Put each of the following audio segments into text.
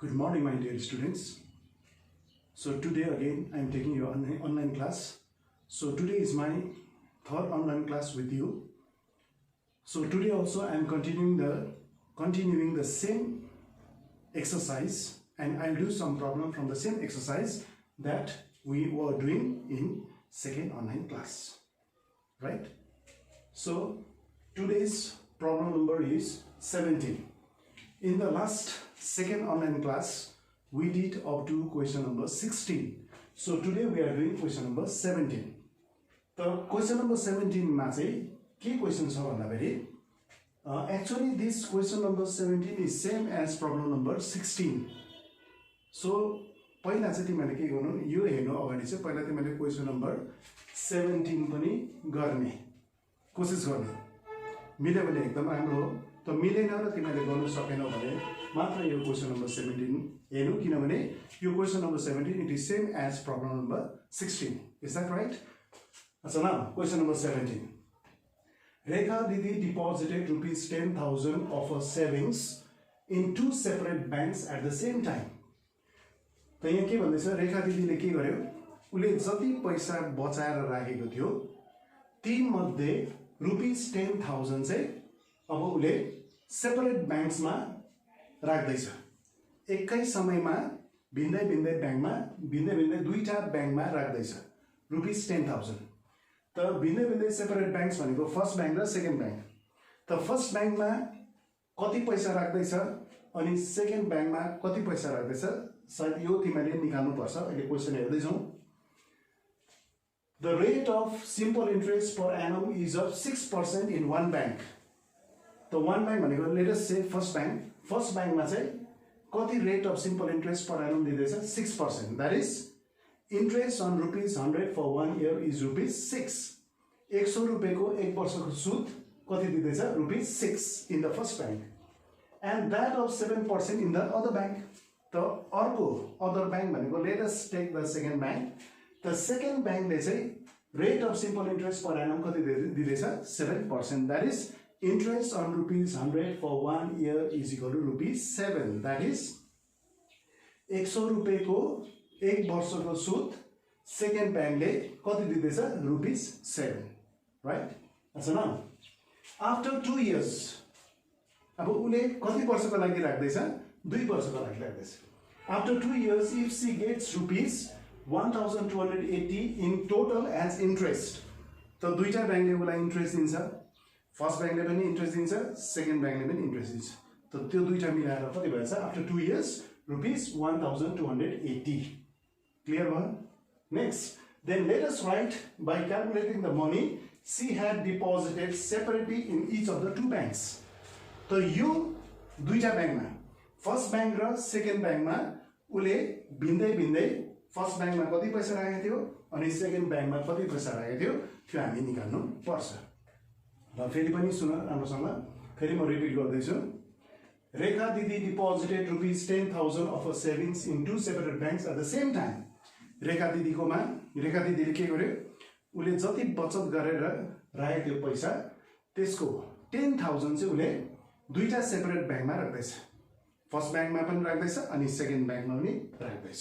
Good morning, my dear students. So today again I am taking your online class. So today is my third online class with you. So today also I am continuing the same exercise, and I'll do some problem from the same exercise that we were doing in second online class. Right? So today's problem number is 17. In the last second online class, we did up to question number 16. So today we are doing question number 17. The question number 17 ma chai ke question cha bhanda actually this question number 17 is same as problem number 16. So पहिला चाहिँ तिमीले के गर्नु यो हेर्नु अगाडि चाहिँ पहिला तिमीले question number 17 पनि गर्ने कोशिश गर्नु मिल्यो भने एकदम राम्रो हो त मिलेन र तिमीले गर्न सकेनौ भने मात्र यो question number 17 हेर्नु किनभने यो question number 17 it is same as problem number 16. Is that right? So now question number 17. Rekha Didi deposited rupees 10,000 of her savings in two separate banks at the same time. त यहाँ के भन्दैछ रेखा दिदीले के गर्यो उले जति पैसा बचाएर राखेको थियो ती मध्ये रुपीस 10,000 चाहिँ अब उले सेपरेट बैंक्स मा राख्दैछ एकै समयमा भिन्दै भिन्दै बैंकमा भिन्दै भिन्दै दुईटा बैंकमा राख्दैछ रुपीस 10,000 त भिन्दै भिन्दै सेपरेट बैंक्स भनेको फर्स्ट बैंक र सेकेन्ड बैंक त फर्स्ट बैंकमा कति पैसा राख्दैछ अनि सेकेन्ड बैंकमा कति पैसा राख्दैछ सायद यो तिमीले निकाल्नु पर्छ अहिले क्वेशन हेर्दै जाउँ. The rate of simple interest per annum is of 6% in one bank. The one bank भनेको let us say first bank मा चाहिँ कति rate of simple interest per annum दिदैछ 6%. That is interest on rupees 100 for 1 year is rupees 6. 100 रुपैयाँको एक वर्षको सुद कति दिदैछ rupees 6 in the first bank and that of 7% in the other bank. The अर्को other bank भनेको let us take the second bank. The second bank ले चाहिँ rate of simple interest per annum कति दिदैछ 7%. That is interest on rupees 100 for 1 year is equal to rupees 7. That is 100 रुपैयाँको एक वर्षको सुद second bank ले कति दिदैछ rupees 7. Right? So now after 2 years अब उले कति वर्षको लागि राख्दैछ 2 वर्षको लागि राख्दैछ. After 2 years if she gets rupees 1280 in total as interest त दुईटा बैंकले उलाई इन्ट्रेस्ट दिन्छ फर्स्ट बैंकले पनि इन्ट्रेस्ट दिन्छ सेकेन्ड बैंकले पनि इन्ट्रेस्ट दिन्छ त त्यो दुईटा मिलाएर कति भएछ आफ्टर 2 years rupees 1280. Clear भयो. Next then let us write by calculating the money she had deposited separately in each of the two banks. त यो दुईटा बैंकमा फर्स्ट बैंक र सेकेन्ड बैंकमा उले भिन्दै भिन्दै फर्स्ट बैंकमा कति पैसा राखेको थियो अनि सेकेन्ड बैंकमा कति पैसा राखेको थियो त्यो हामी निकाल्नु पर्छ. र फेरि पनि सुन राम्रोसँग फेरि म रिपिट गर्दै छु. रेखा दिदी deposited rupees 10,000 of her savings in two separate banks at the same time. रेखा दिदीले के गर्यो उले जति बचत गरेर राखेको थियो पैसा त्यसको 10,000 चाहिँ उले दुईटा सेपरेट बैंकमा राख्दैछ. फर्स्ट बैंकमा पनि राख्दैछ अनि सेकेन्ड बैंकमा पनि राख्दैछ.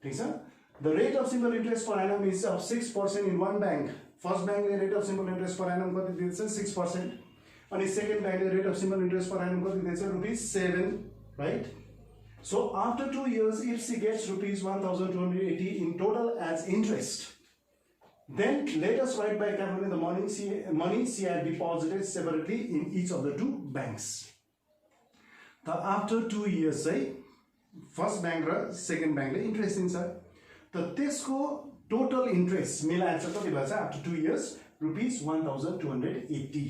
ठीक छ. The rate of simple interest per annum is of 6% in one bank. First bank le rate of simple interest per annum कति दिदैछ 6% अनि सेकेन्ड बैंक ले rate of simple interest per annum कति दिदैछ rupees 7, right? So after 2 years if she gets rupees 1280 in total as interest, then let us write by calculating the money she had deposited separately in each of the two banks. The after 2 years चाहिँ first bank र second बैंकले interest दिन्छ त त्यसको total interest मिलाएर चाहिँ कति भएछ after 2 years rupees 1280.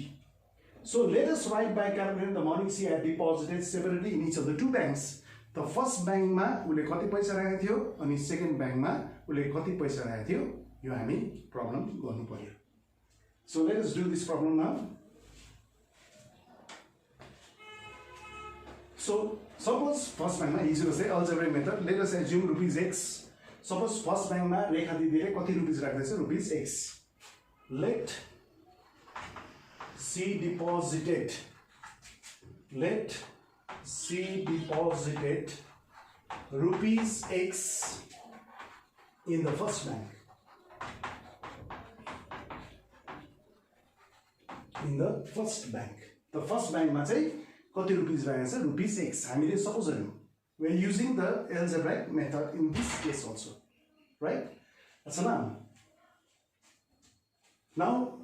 So let us write by calculating the money she had deposited separately in each of the two banks. त फर्स्ट बैंकमा उले कति पैसा राखेको थियो अनि सेकेन्ड बैंकमा उले कति पैसा राखेको थियो यो हामी प्रब्लम गर्नु पर्यो. So let us do this problem now. So suppose first bank easy to say algebraic method. Let us assume rupees x. Suppose first bank मा रेखा दिदीले कति रुपैयाँ राख्दैछ रुपैयाँ x. Let she deposited rupees X in the first bank. In the first bank. The first bank मा चाहिँ कति rupees रहेको छ रुपीस X. हामीले सपोज गर्यौं. We are using the algebraic method in this case also. Right? So now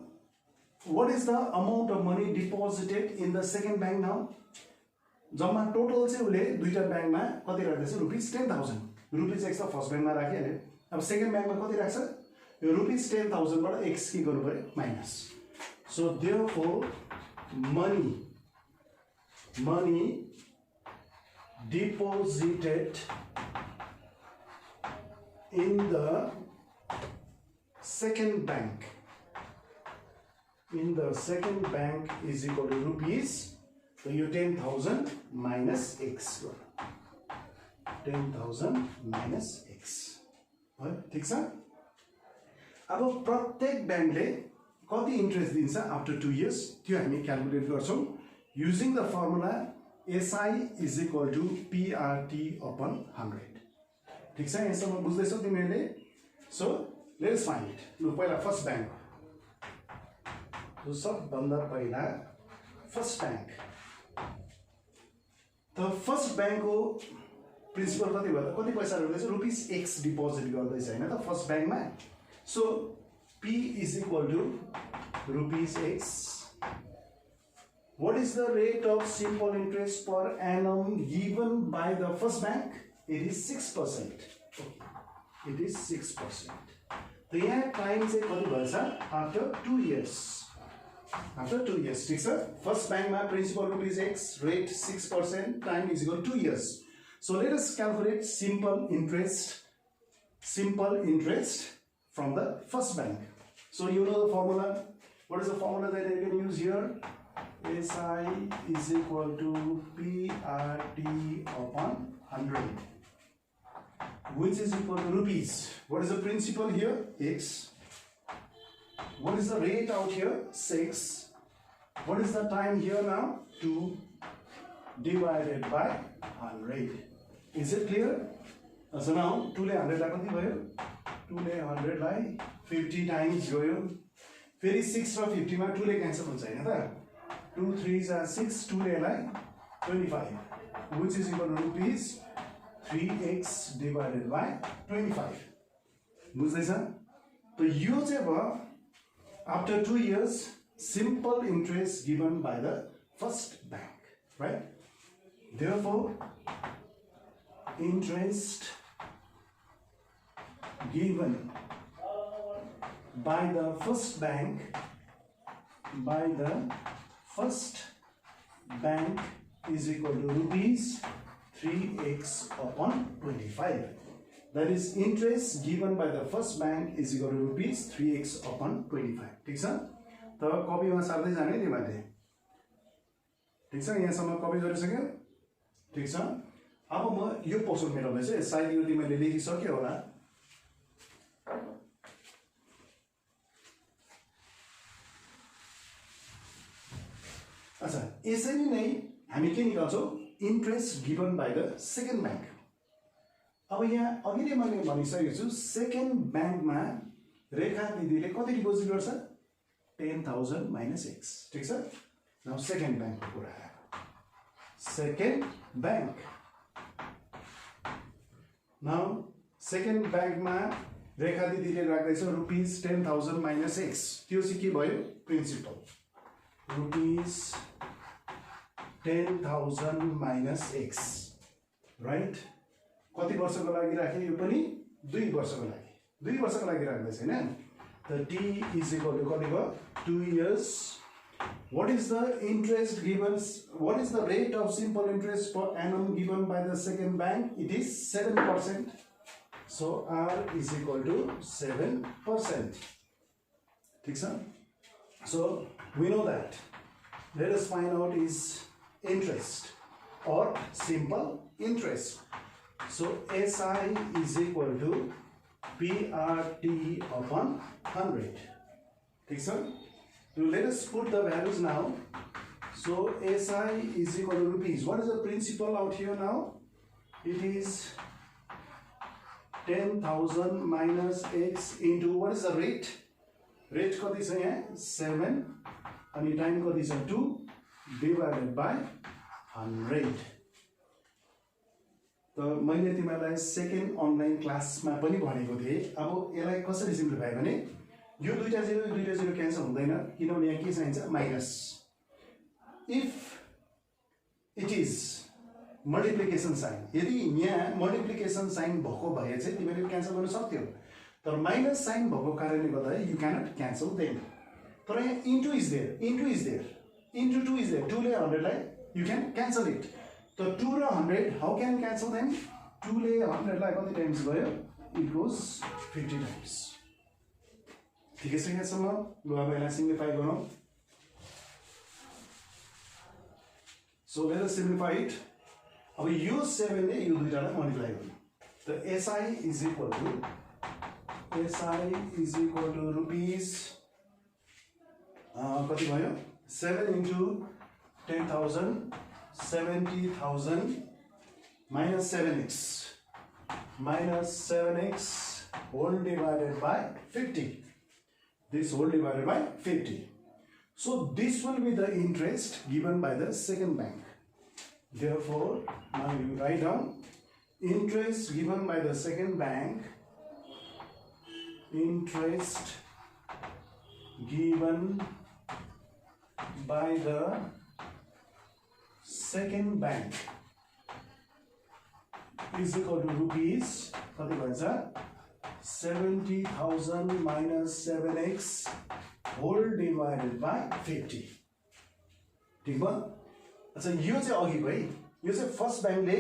what is the amount of money deposited in the second bank now? जम्मा total चाहिँ उले दुईटा बैंकमा कति राख्दैछ रुपीस 10,000. रुपीस X त first बैंकमा राखिहाल्यो. अब second बैंकमा कति राख्छ? यो रुपीस 10,000 बाट X के गर्नु पर्यो? Minus. So therefore money deposited in the second bank is equal to rupees, so you 10,000 minus X. 10,000 minus X. ठीक छ? अब प्रत्येक बैंकले कति इन्ट्रेस्ट दिन्छ आफ्टर 2 years त्यो हामी क्याल्कुलेट गर्छौं using the formula SI is equal to PRT upon 100. ठीक छ? यसमा बुझ्दैछौ तिमीले? So let's find it. लु पहिला फर्स्ट बैंक. तो सबभन्दा पहिला फर्स्ट बैंक. त फर्स्ट बैंक को प्रिन्सिपल कति भयो? कति पैसा राख्दैछ? रुपीस X डिपोजिट गर्दैछ हैन त first बैंकमा. So P is equal to rupees X. What is the rate of simple interest per annum given by the first bank? It is 6%. It is 6%. So यहाँ time चाहिँ कति भएछ? After 2 years. After 2 years, ठीक छ? First bank मा principal rupees X, rate 6%, time is equal to 2 years. So let us calculate simple interest from the first bank. So you know the formula. What is the formula that I can use here? SI is equal to PRT upon 100, which is equal to rupees. What is the principal here? X. What is the rate out here? 6. What is the time here now? 2 divided by 100. Is it clear? So now 2 ले 100 लाई कति भयो? 2 ले 100 लाई 50 times गयो. फेरि 6 र 50 मा 2 ले क्यान्सल हुन्छ हैन त? 2 3s are 6, 2 ले लाई 25, which is equal to rupees 3x divided by 25. बुझ्दैछ? त यो चाहिँ भयो after 2 years simple interest given by the first bank, right? Therefore interest given by the first bank is equal to rupees 3x upon 25. That is interest given by the first bank is equal to rupees 3x upon 25. ठीक छ? त कपीमा सार्दै जाने तिमीले. ठीक छ? यहाँसम्म कपी गरिसक्यो? ठीक छ? अब म यो पोर्सन मेटाउँदै छु. सायद यो तिमीले लेखिसक्यो होला. अच्छा, यसरी नै हामी के निकाल्छौं? Interest given by the second bank. अब यहाँ अघि मैले भनिसकेको छु सेकेन्ड ब्याङ्कमा रेखा दिदीले कति डिपोजिट गर्छ? 10,000 minus X. ठीक छ? नाउ सेकेन्ड ब्याङ्कको कुरा आयो. Second bank. नाउ सेकेन्ड ब्याङ्कमा रेखा दिदीले राख्दैछ रुपीस 10,000 minus X. त्यो चाहिँ के भयो? Principal. Rupees 10,000 minus X. Right? कति वर्षको लागि राखे? यो पनि 2 वर्षको लागि. 2 वर्षको लागि राख्दैछ हैन? त T is equal to कति भयो? 2 years. What is the interest given? What is the rate of simple interest per annum given by the second bank? It is 7%. So R is equal to 7%. ठीक छ? So we know that. Let us find out is interest or simple interest. So SI is equal to PRT upon 100. ठीक छ? So let us put the values now. So SI is equal to rupees. What is the principal out here now? it is 10,000 minus x into what is the rate? Rate कति छ यहाँ 7 अनि time कति छ 2 divided by 100. त मैले तिमीलाई second online क्लासमा पनि भनेको थिएँ. अब यसलाई कसरी सिम्प्लिफाई भने यो दुईटा जिरो क्यान्सल हुँदैन किनभने यहाँ के चाहिन्छ minus. If it is multiplication sign, यदि यहाँ मल्टिप्लिकेसन साइन भएको भए चाहिँ तिमीले क्यान्सल गर्न सक्थ्यौ, तर माइनस साइन भएको कारणले गर्दा यु क्यानट क्यान्सल देम. तर यहाँ into is there, into 2 is there. 2 ले 100 लाई यु क्यान क्यान्सल इट. त 2 र 100 हाउ क्यान क्यान्सल देम? 2 ले 100 लाई कति टाइम्स गयो? It goes 50 times. ठिकै छ यहाँसम्म? ल अब यसलाई सिम्प्लिफाई गरौँ. So let us simplify it. अब यो 7 ले यो दुईटालाई मल्टिप्लाई गर्नु. त SI is equal to rupees कति भयो? 7 into 10,000 70,000 minus 7x whole divided by 50. This whole divided by 50. So this will be the interest given by the second bank. Therefore, now you write down interest given by the second bank. Interest given by the second bank is equal to rupees कति भन्छ 70,000 minus 7x whole divided by 50. ठीक भयो? अच्छा यो चाहिँ अघि भाइ यो चाहिँ फर्स्ट ब्याङ्कले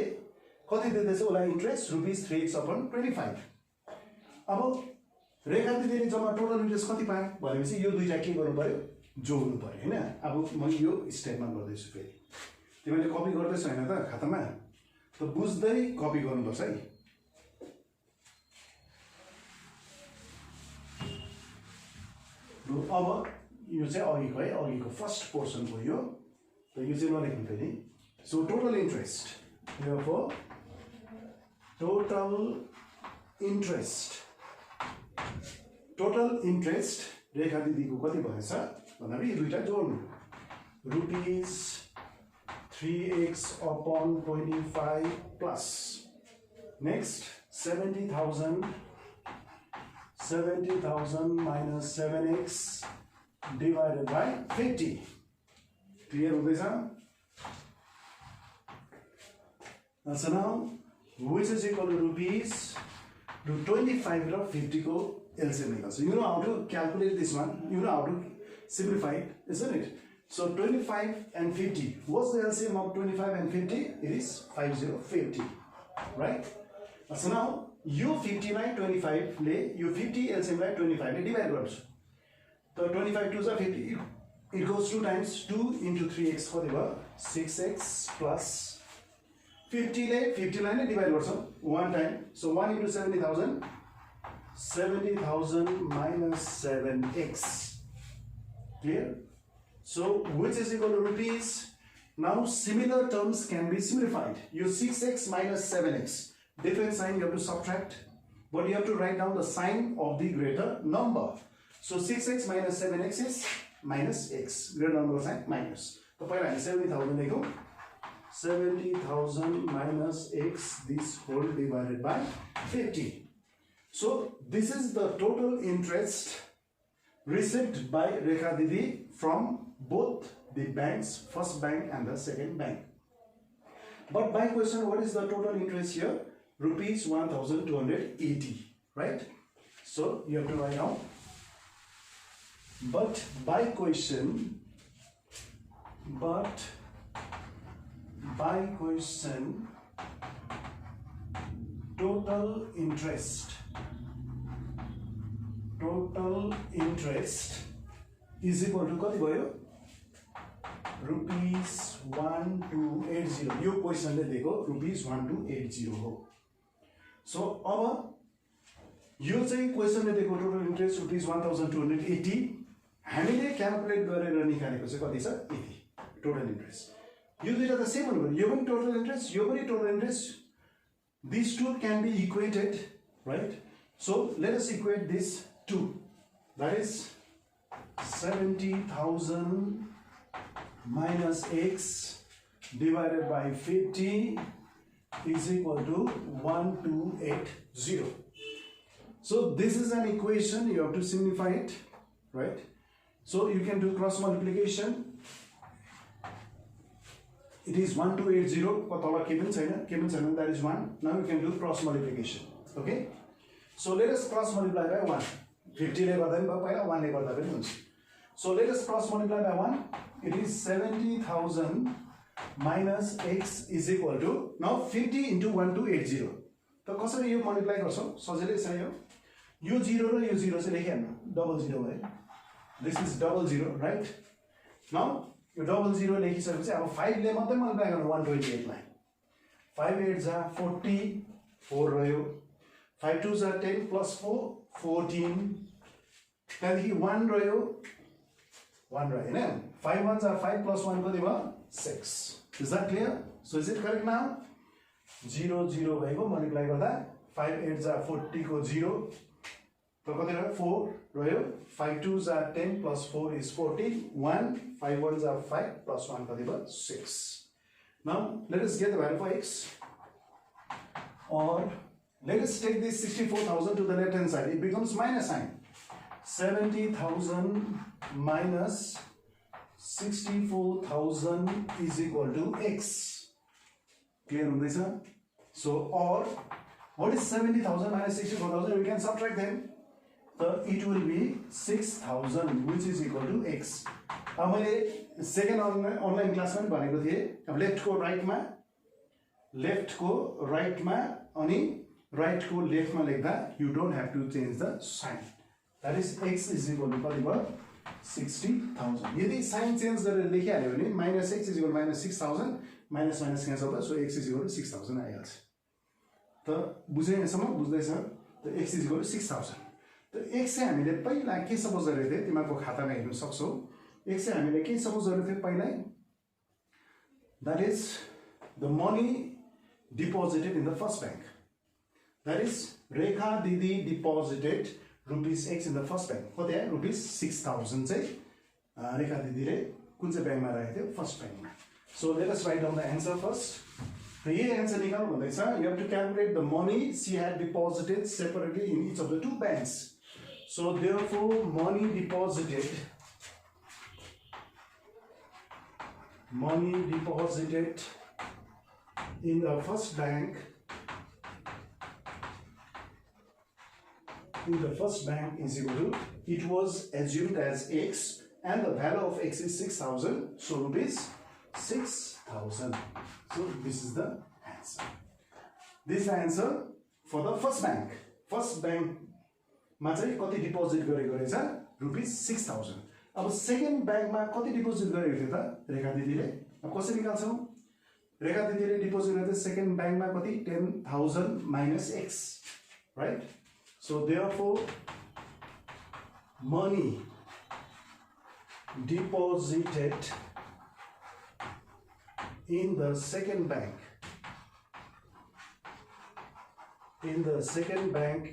कति दिँदैछ उसलाई इन्ट्रेस्ट रुपीस 3x upon 25. अब रेखा दिदीले जम्मा टोटल इन्ट्रेस्ट कति पाए भनेपछि यो दुईटा के गर्नु पर्यो? जोड्नु पर्यो हैन. अब म यो स्टेपमा गर्दैछु. फेरि तिमीले कपी गर्दैछौ हैन त खातामा? त बुझ्दै कपी गर्नुपर्छ है. अब यो चाहिँ अघिको है, अघिको फर्स्ट पोर्सन हो यो. त यो चाहिँ नलेख्नु फेरि. So total interest, therefore total interest Rekha दिदीको कति भएछ भन्दाखेरि यो दुईटा जोड्नु. Rupees 3x upon 25 plus next 70,000 minus 7x divided by 50. Clear हुँदैछ? So now which is equal to rupees to 25 र 50 को LCM निकाल्छ. You know how to calculate this one. You know how to simplify it, isn't it? So 25 and 50. What's the LCM of 25 and 50? It is 50, right? So now you 50 लाई 25 ले you 50 LCM लाई 25 ले divide गर्छु. So 25 2 is 50. It goes 2 times 2 into 3x कति भयो? 6x plus 50 ले 50 लाई नै डिवाइड गर्छौं 1 time. So 1 into 70,000 minus 7x. Clear? So which is equal to rupees? Now similar terms can be simplified. You 6x minus 7x. Different sign you have to subtract, but you have to write down the sign of the greater number. So 6x minus 7x is minus x. Greater number sign minus. So पहिला हामी 70,000 लेखौं. 70,000 minus x this whole divided by 50. So this is the total interest received by Rekha Didi from both the banks, first bank and the second bank. But by question, what is the total interest here? Rupees 1,280, right? So you have to write down. But by question, total interest is equal to कति भयो? Rupees 1280. यो क्वेशनले दिएको rupees 1280 हो. So अब यो चाहिँ क्वेशनले दिएको total interest rupees 1280 हामीले क्याल्कुलेट गरेर निकालेको चाहिँ कति छ? 80 टोटल इन्ट्रेस्ट. यो दुईटा त सेम हुनु पर्यो. यो पनि टोटल इन्ट्रेस्ट, यो पनि total interest. these two can be equated, right? So let us equate this two. That is 70,000 minus x divided by 50 is equal to 1280. So this is an equation, you have to simplify it, right? So you can do cross multiplication. It is 1280, that is 1. Now you can do cross multiplication. Okay? So let us cross multiply by 1. 50 ले गर्दा पनि भयो, 1 ले गर्दा पनि हुन्छ. So let us cross multiply by 1. It is 70,000 minus x is equal to, now 50 into 1280. तो कसरी यो मल्टिप्लाई गर्छौ? सजिलै छ यो. यो 0 र यो 0 चाहिँ लेखिहाल्नु. डबल 0 भयो. This is double 0, right? Now यो double 0 लेखिसकेपछि अब 5 ले मात्रै मल्टिप्लाई गर्नु 128 लाई. 5 8 जा 44 रह्यो. 5 2 जा 10 plus 4 14. त्यहाँदेखि 1 रह्यो. 1 रह्यो हैन? 5 1 जा 5 plus 1 कति भयो? 6. Is that clear? So is it correct now? 0 0 भएको मल्टिप्लाई गर्दा 5 8 जा 40 को 0 तो कति रह्यो 4 रह्यो 5 2 जा 10 plus 4 is 14 1 5 1 जा 5 plus 1 कति भयो 6. Now let us get the value for x, or let us take this 64,000 to the left hand side. It becomes minus sign. 70,000 minus 64,000 is equal to x. Clear हुँदैछ? So or what is 70,000 minus 64,000? We can subtract them. So it will be 6,000, which is equal to x. अब मैले second online क्लासमा पनि भनेको थिएँ, अब लेफ्टको राइटमा अनि राइटको लेफ्टमा लेख्दा you don't have to change the sign. That is x is equal to कति भयो 60,000. यदि साइन चेन्ज गरेर लेखिहाल्यो भने minus x is equal to minus 6,000, minus minus cancel भयो, so x is equal to 6,000 आइहाल्छ. त बुझ्यो यहाँसम्म? बुझ्दैछ? त x is equal to 6,000. त x चाहिँ हामीले पहिला के सपोज गरेको थिए तिमीहरूको खातामा हेर्न सक्छौ. x चाहिँ हामीले के सपोज गरेको थिए पहिला? That is the money deposited in the first bank. That is Rekha Didi deposited rupees x in the first bank. कति आयो? रुपीस 6,000 चाहिँ रेखा दिदीले कुन चाहिँ ब्याङ्कमा राखेको थियो? फर्स्ट ब्याङ्कमा. So let us write down the answer first. यही आन्सर निकाल्नु भन्दैछ. You have to calculate the money she had deposited separately in each of the two banks. So therefore money deposited in the first bank is equal to, it was assumed as x and the value of x is 6,000, so rupees 6,000. So this is the answer. This is the answer for the first bank. First bank मा चाहिँ कति deposit गरेको रहेछ? Rupees 6,000. अब second ब्याङ्कमा कति deposit गरेको थियो त रेखा दिदीले? अब कसरी निकाल्छौ? रेखा दिदीले डिपोजिट गरेको सेकेन्ड ब्याङ्कमा कति? 10,000 minus x, right? So therefore money deposited in the second bank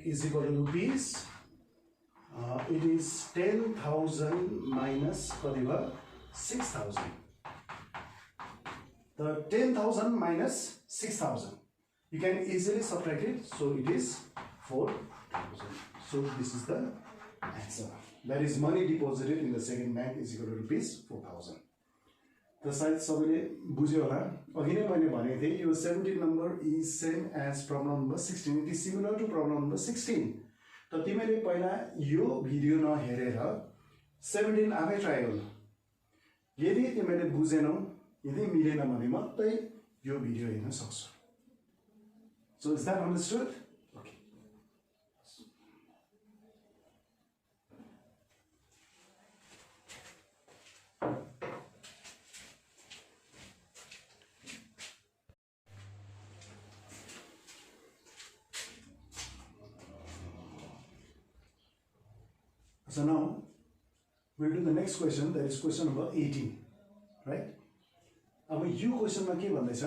is equal to rupees, it is 10,000 minus 6,000. The 10,000 minus 6,000, you can easily subtract it, so it is 4,000. So this is the answer. That is money deposited in the second bank is equal to rupees 4,000. त सायद सबैले बुझ्यो होला. अघि नै मैले भनेको थिएँ यो 17 number is same as problem number 16. It is similar to problem number 16. त तिमीले पहिला यो भिडियो नहेरेर 17 आफै ट्राई गर्नु. यदि तिमीले बुझेनौ, यदि मिलेन भने मात्रै यो भिडियो हेर्न सक्छौ. So is that understood? Okay. So now we'll do the next question, that is question number 18, right? अब यो क्वेशनमा के भन्दैछ?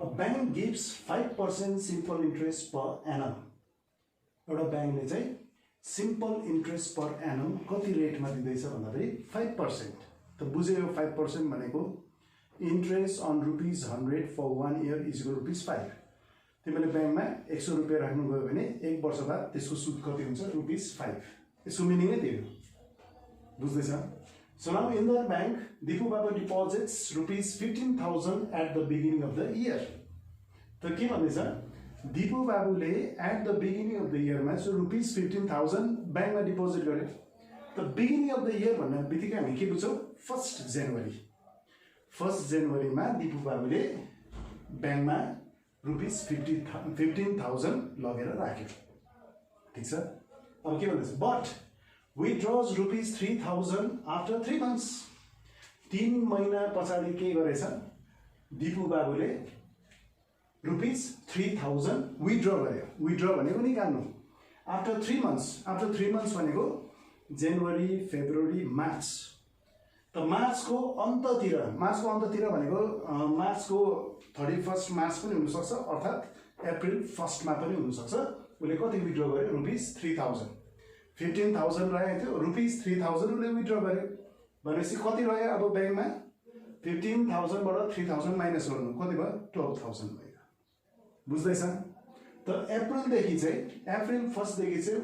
A bank gives 5% simple interest per annum. एउटा ब्याङ्कले चाहिँ सिम्पल इन्ट्रेस्ट पर एनम कति रेटमा दिँदैछ भन्दाखेरि 5%. त बुझ्यो 5% भनेको interest on ₹100 for 1 year is equal to ₹5. तिमीले ब्याङ्कमा 100 रुपैयाँ राख्नु गयो भने 1 वर्ष बाद त्यसको सुद कति हुन्छ ₹5. यसको मिनिङ नै त्यही हो. बुझ्दैछ? So now in the bank, Deepu Babu deposits ₹15,000 at the beginning of the year. तो के भन्दैछ? Deepu Babule at the beginning of the year मा so ₹15,000 बैंक मा डिपोजिट गर्यो. The beginning of the year भन्ने बित्तिकै हामी के बुझ्छौं? 1 जनवरी. 1 जनवरी मा Deepu Babule बैंक मा ₹15,000 लगेर राख्यो. ठीक छ? अब के भन्दैछ? But withdraws ₹3,000 after 3 months. 3 महिना पछाडि के गरेछ? Deepu Babule ₹3,000 withdraw गर्यो. Withdraw भनेको निकाल्नु. After 3 months. After 3 months भनेको जनवरी, फेब्रुअरी, मार्च. त मार्चको अन्ततिर भनेको मार्चको 31 मार्च पनि हुन सक्छ अर्थात् अप्रिल 1 मा पनि हुन सक्छ. उले कति विथड्र गर्यो? ₹3,000. 15,000 रहेको थियो, ₹3,000 उले विथड्र गर्यो. भनेपछि कति रह्यो अब ब्याङ्कमा? 15,000 बाट 3,000 माइनस गर्नु कति भयो? 12,000 भयो. बुझ्दैछ? त अप्रिल 1 देखि चाहिँ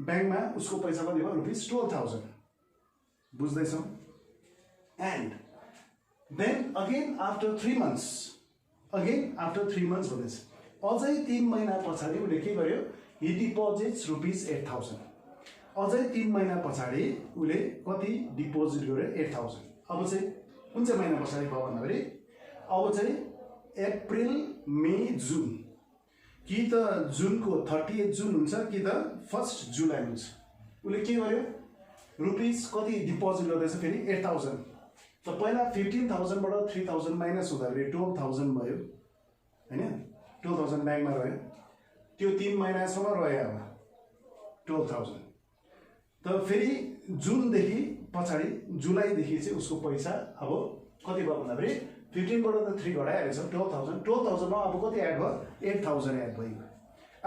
ब्याङ्कमा उसको पैसा कति भयो? ₹12,000. बुझ्दैछौ? And then again after 3 months भन्दैछ. अझै 3 महिना पछाडि उले के गर्यो? He deposits ₹8,000. अझै 3 महिना पछाडि उले कति डिपोजिट गर्यो? 8,000. अब चाहिँ कुन चाहिँ महिना पछाडि भयो भन्दाखेरि अब चाहिँ अप्रिल, मे, जुन. कि त जुनको 30 जुन हुन्छ कि त 1 जुलाई हुन्छ. उले के गर्यो? रुपीस कति डिपोजिट गर्दैछ फेरि? 8,000. त पहिला 15,000 बाट 3,000 माइनस हुँदाखेरि 12,000 भयो हैन? 12,000 ब्याङ्कमा रह्यो. त्यो 3 महिनासम्म रह्यो अब 12,000. त फेरि जुनदेखि पछाडि जुलाईदेखि चाहिँ उसको पैसा अब कति भयो भन्दाखेरि 15 बाट त 3 घटाइहालेछ 12,000. 12,000 मा अब कति एड भयो? 8,000 एड भयो.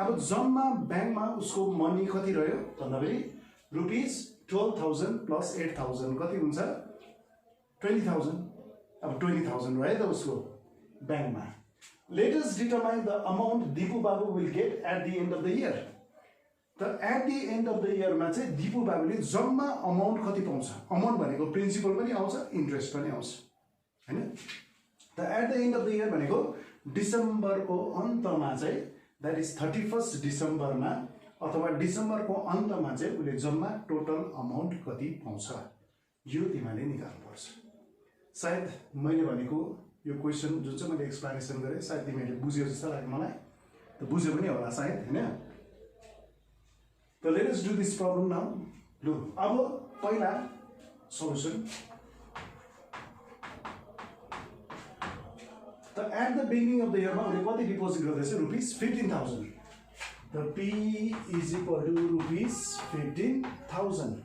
अब जम्मा ब्याङ्कमा उसको मनी कति रह्यो भन्दाखेरि ₹12,000 प्लस 8,000 कति हुन्छ? 20,000. अब 20,000 रह्यो त उसको ब्याङ्कमा. Let us determine the amount Deepu Babu will get at the end of the year. त at the end of the year मा चाहिँ Deepu Babule जम्मा अमाउन्ट कति पाउँछ? अमाउन्ट भनेको प्रिन्सिपल पनि आउँछ, इन्ट्रेस्ट पनि आउँछ. हैन? त at the end of the year भनेको डिसेम्बरको अन्तमा चाहिँ that is 31st डिसेम्बरमा अथवा डिसेम्बरको अन्तमा चाहिँ उले जम्मा टोटल अमाउन्ट कति पाउँछ? यो तिमीले निकाल्नुपर्छ. सायद मैले भनेको यो क्वेशन जुन चाहिँ मैले एक्सप्लेनेसन गरे सायद तिमीले बुझ्यौ जस्तो लाग्यो मलाई. त बुझ्यौ पनि होला सायद हैन? त let us do this problem now. लु अब पहिला सोलुसन. त at the beginning of the year मा उले कति डिपोजिट गर्दैछ? ₹15,000. त P इज इक्वल टु ₹15,000.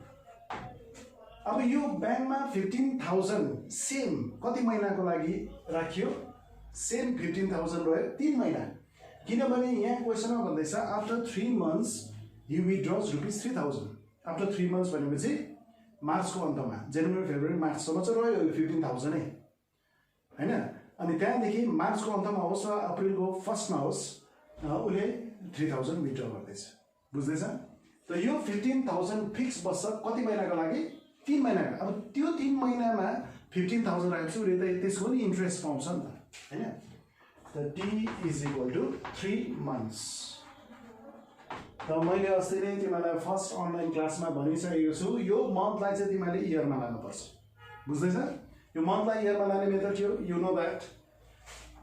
अब यो ब्याङ्कमा 15,000 सेम कति महिनाको लागि राखियो? सेम 15,000 रह्यो 3 महिना. किनभने यहाँ क्वेशनमा भन्दैछ after 3 months he withdraws ₹3,000. After 3 months भनेपछि मार्चको अन्तमा जनवरी, फेब्रुअरी, मार्चसम्म चाहिँ रह्यो यो 15,000 नै हैन? अनि त्यहाँदेखि मार्चको अन्तमा होस् वा अप्रिलको फर्स्टमा होस् उले 3,000 विथड्र गर्दैछ. बुझ्दैछ? त यो 15,000 फिक्स बस्छ कति महिनाको लागि? 3 महिना. अब त्यो 3 महिनामा 15,000 राखेपछि उले त त्यसको पनि इन्ट्रेस्ट पाउँछ नि त हैन? त T is equal to 3 months. त मैले अस्ति नै तिमीलाई फर्स्ट अनलाइन क्लासमा भनिसकेको छु यो मन्थलाई चाहिँ तिमीले इयरमा लानुपर्छ. बुझ्दैछ? यो मन्थलाई इयरमा लाने मेथड थियो. You know that.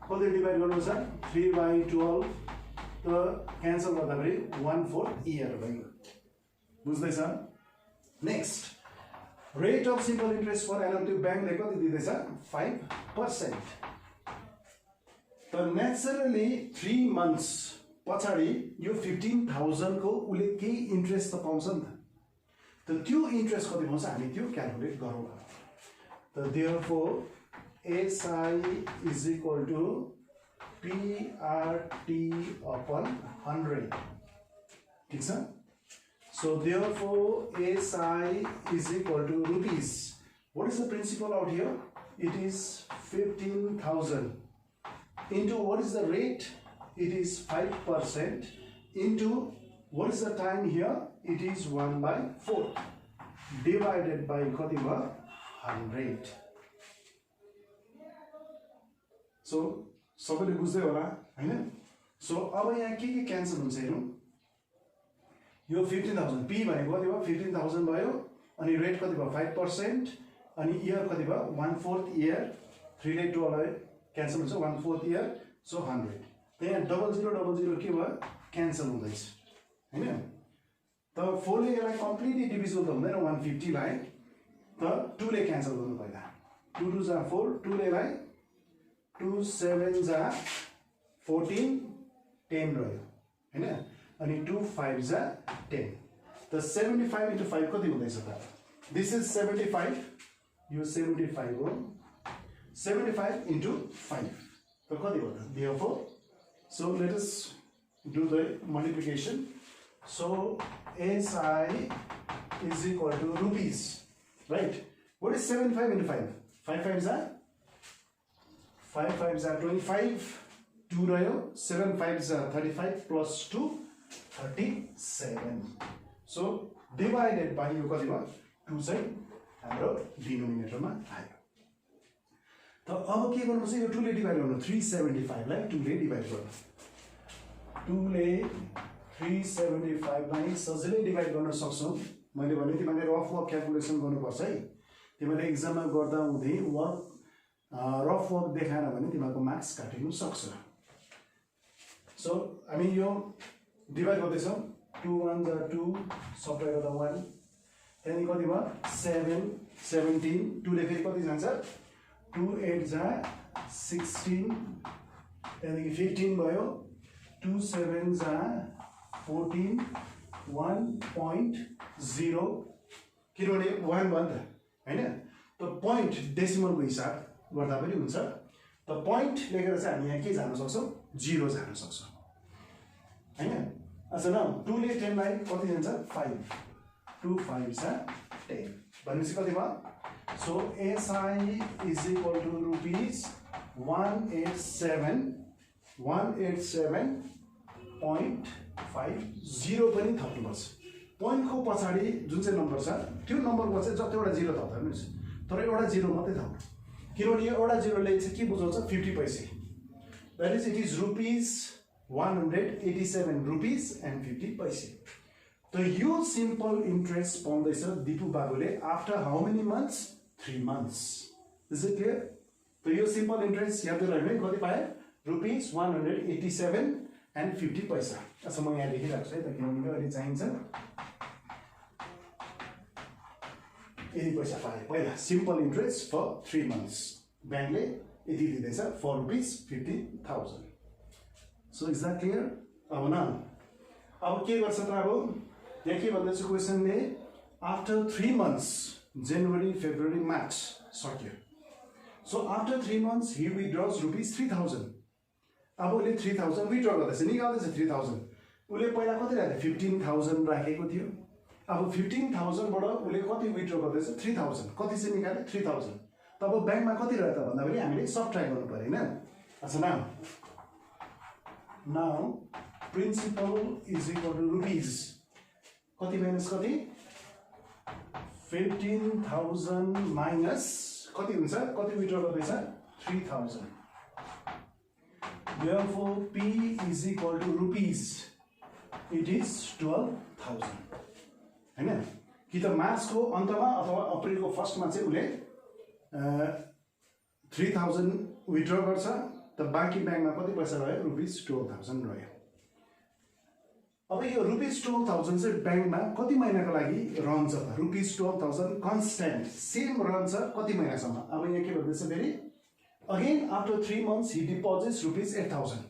कति डिभाइड गर्नुहुन्छ? 3/12 त क्यान्सल गर्दाखेरि 1/4 इयर भयो. बुझ्दैछ? Next rate of simple interest for annum. त्यो ब्याङ्कले कति दिँदैछ? 5%. त नेचुरली 3 months पछाडि यो 15,000 को उले केही इन्ट्रेस्ट त पाउँछ नि त. त त्यो इन्ट्रेस्ट कति पाउँछ हामी त्यो क्याल्कुलेट गरौँ. त therefore SI is equal to PRT upon 100. ठीक छ? So therefore SI is equal to rupees. What is the principal out here? It is 15,000 into what is the rate? It is 5% into what is the time here? It is 1/4 divided by 100. So सबैले बुझ्दै होला हैन? So अब यहाँ के cancel हुन्छ हेरौँ. यो 15,000 P भनेको कति भयो? 15,000 भयो. अनि रेट कति भयो? 5%. अनि इयर कति भयो? 1/4 इयर. 3 ले 12 क्यान्सल हुन्छ 1/4 इयर. सो 100. त्यहाँ 0000 के भयो? क्यान्सल हुँदैछ हैन? त 4 ले यसलाई कम्प्लिटली डिभिजिबल त हुँदैन 150 लाई. त 2 ले क्यान्सल गर्नु पहिला. 2 2 जा 4, 2 ले लाई 2 7 जा 14, 10 रह्यो हैन? अनि 2 5 जा 10. त 75 into 5 कति हुँदैछ त? This is 75. यो 75 हो. 75 into 5 त कति हो त? Therefore, so let us do the multiplication. So SI is equal to rupees, right? What is 75 into 5? 5 5 are 5 5 are 25. 2 रह्यो. 7 5 are 35 plus 2 37. So divided by यो कति भयो? 2 चाहिँ हाम्रो डिनोमिनेटरमा आयो. त अब के गर्नुपर्छ? यो 2 ले डिभाइड गर्नु. 375 लाई 2 ले डिभाइड गर्नु. 2 ले 375 लाई सजिलै डिभाइड गर्न सक्छौं. मैले भने तिमीले रफ वर्क क्याल्कुलेसन गर्नुपर्छ है. तिमीले एक्जाममा गर्दा हुँदै रफ वर्क देखाएन भने तिमीको मार्क्स काटिनु सक्छ. सो हामी यो डिभाइड गर्दैछौं. 2 1 जा 2 सबै गर्दा 1. त्यहाँदेखि कति भयो? 7 17. 2 ले फेरि कति जान्छ? 2 8 जा 16. त्यहाँदेखि 15 भयो. 2 7 जा 14. 1.0 किनभने 1 भयो नि त हैन? त पोइन्ट डेसिमलको हिसाब गर्दा पनि हुन्छ. त पोइन्ट लेखेर चाहिँ हामी यहाँ के जान्न सक्छौं? 0 जान्न सक्छौं हैन? अच्छा न 2 ले 10 लाई कति जान्छ? 5. 2 5 जा 10 भनेपछि कति भयो? So SI is equal to rupees 187.50 पनि थप्नुपर्छ. पोइन्टको पछाडी जुन चाहिँ नम्बर छ त्यो नम्बरको चाहिँ जतिवटा 0 थप्दा पनि हुन्छ. तर एउटा 0 मात्रै थप्नु. किनभने यो एउटा 0 ले चाहिँ के बुझाउँछ? 50 पैसा. That is, it is rupees 187 rupees and 50 पैसा. त यो सिम्पल इन्ट्रेस्ट पाउँदैछ दिपु बाबुले after how many months? 3 months. Is it clear? त यो सिम्पल इन्ट्रेस्ट याद राख्नु. कति पाए? रुपीस 187 and 50 पैसा. अच्छा म यहाँ लेखिराख्छु है त किनभने अहिले चाहिन्छ. यति पैसा पाए पहिला सिम्पल इन्ट्रेस्ट फर 3 months. ब्याङ्कले यति दिँदैछ for rupees 50,000. So is that clear? अब न अब के गर्छ त? अब यहाँ के भन्दैछ क्वेसनले? आफ्टर 3 months जनवरी फेब्रुअरी मार्च सक्यो. So after 3 months he withdraws rupees 3,000. अब उसले 3,000 विथड्र गर्दैछ, निकाल्दैछ 3,000. उसले पहिला कति राख्यो? 15,000 राखेको थियो. अब 15,000 बाट उसले कति विथड्र गर्दैछ? 3,000. कति चाहिँ निकाल्यो? 3,000. तब ब्याङ्कमा कति रह्यो त भन्दा पनि हामीले सबट्र्याक्ट गर्नु पर्यो हैन? अच्छा now principal is equal to rupees कति माइनस कति? 15,000 माइनस कति हुन्छ? कति विथड्र गर्दैछ? 3,000. Therefore, P is equal to rupees. It is 12,000. हैन? कि त मार्चको अन्तमा अथवा अप्रिलको फर्स्टमा चाहिँ उले 3,000 विथड्र गर्छ. त बाँकी ब्याङ्कमा कति पैसा रह्यो? रुपीस 12,000 रह्यो. अब यो रुपीस 12,000 चाहिँ ब्याङ्कमा कति महिनाको लागि रहन्छ त? रुपीस 12,000 कन्स्ट्यान्ट सेम रहन्छ कति महिनासम्म? अब यहाँ के भन्दैछ फेरि? Again, after 3 months, he deposits rupees 8,000.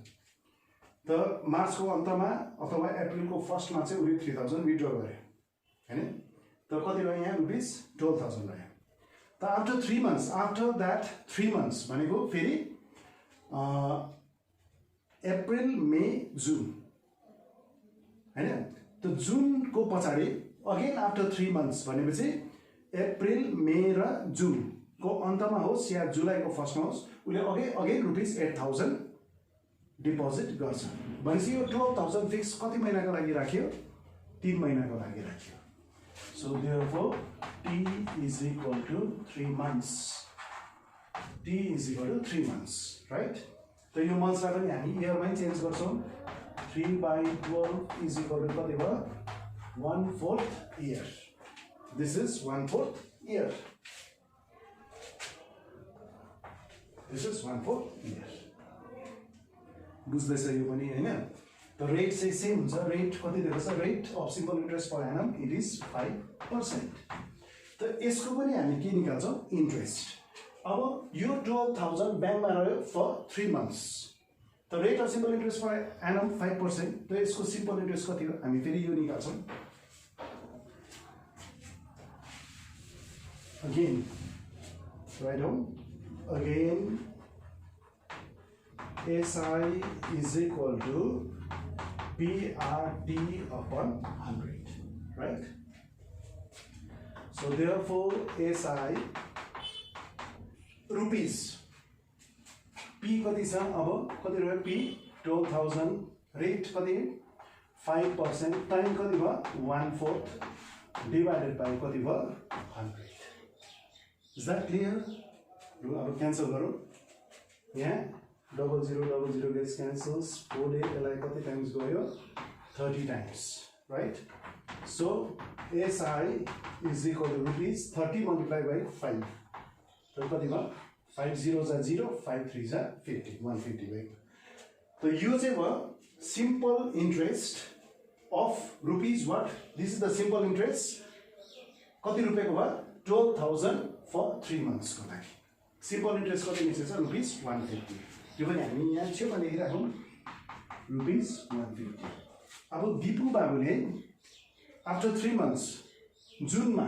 त मार्चको अन्तमा अथवा अप्रिलको फर्स्टमा चाहिँ उले 3,000 विथड्र गर्यो हैन? त कति रह्यो यहाँ? रुपीस 12,000 रह्यो. त after 3 months, after that 3 months भनेको फेरि अप्रिल मे जुन हैन त जुनको पछाडि अगेन आफ्टर 3 months भनेपछि अप्रिल मे र जुन को अन्तमा होस् या जुलाईको फर्स्टमा होस् उले अगेन रुपीस 8000 डिपोजिट गर्छ भनेपछि यो 12000 फिक्स कति महिनाको लागि राख्यो 3 महिनाको लागि राख्यो so therefore t is equal to 3 months t is equal to 3 months right त यो मन्थ्सलाई पनि हामी इयरमै चेन्ज गर्छौं 3/12 is equal to कति भयो 1/4 year this is 1/4 year this is 1/4 year बुझ्दैछ यो पनि हैन त रेट चाहिँ सेम हुन्छ रेट कति दिएको छ rate of simple interest per annum it is 5% त यसको पनि हामी के निकाल्छौं इन्ट्रेस्ट अब यो 12000 बैंकमा रह्यो फर 3 months त rate of simple interest per annum 5% त यसको सिम्पल इन्ट्रेस्ट कति हो हामी फेरि यो निकाल्छौं again write down again SI is equal to PRT upon 100 right so therefore SI rupees P कति छ अब कति रह्यो P 12000 रेट कति 5% टाइम कति भयो 1/4 डिवाइडेड बाइ कति भयो 100 is that clear अब क्यान्सल गरौँ यहाँ 0000 gets cancels 4 ले यसलाई कति टाइम्स गयो 30 times right so SI is equal to rupees 30 multiplied by 5 तो कति भयो 5 zeros are 0 5 3s are 50 150 भयो तो यो चाहिँ भयो simple interest of rupees what this is the simple interest कति रुपैयाँको भयो 12000 for 3 months को लागि simple interest कति निस्केछ रुपीस 150 यो पनि हामी यहाँ छेउमा लेखिराखौँ रुपीस 150 अब दिपु बाबुले आफ्टर 3 months जुनमा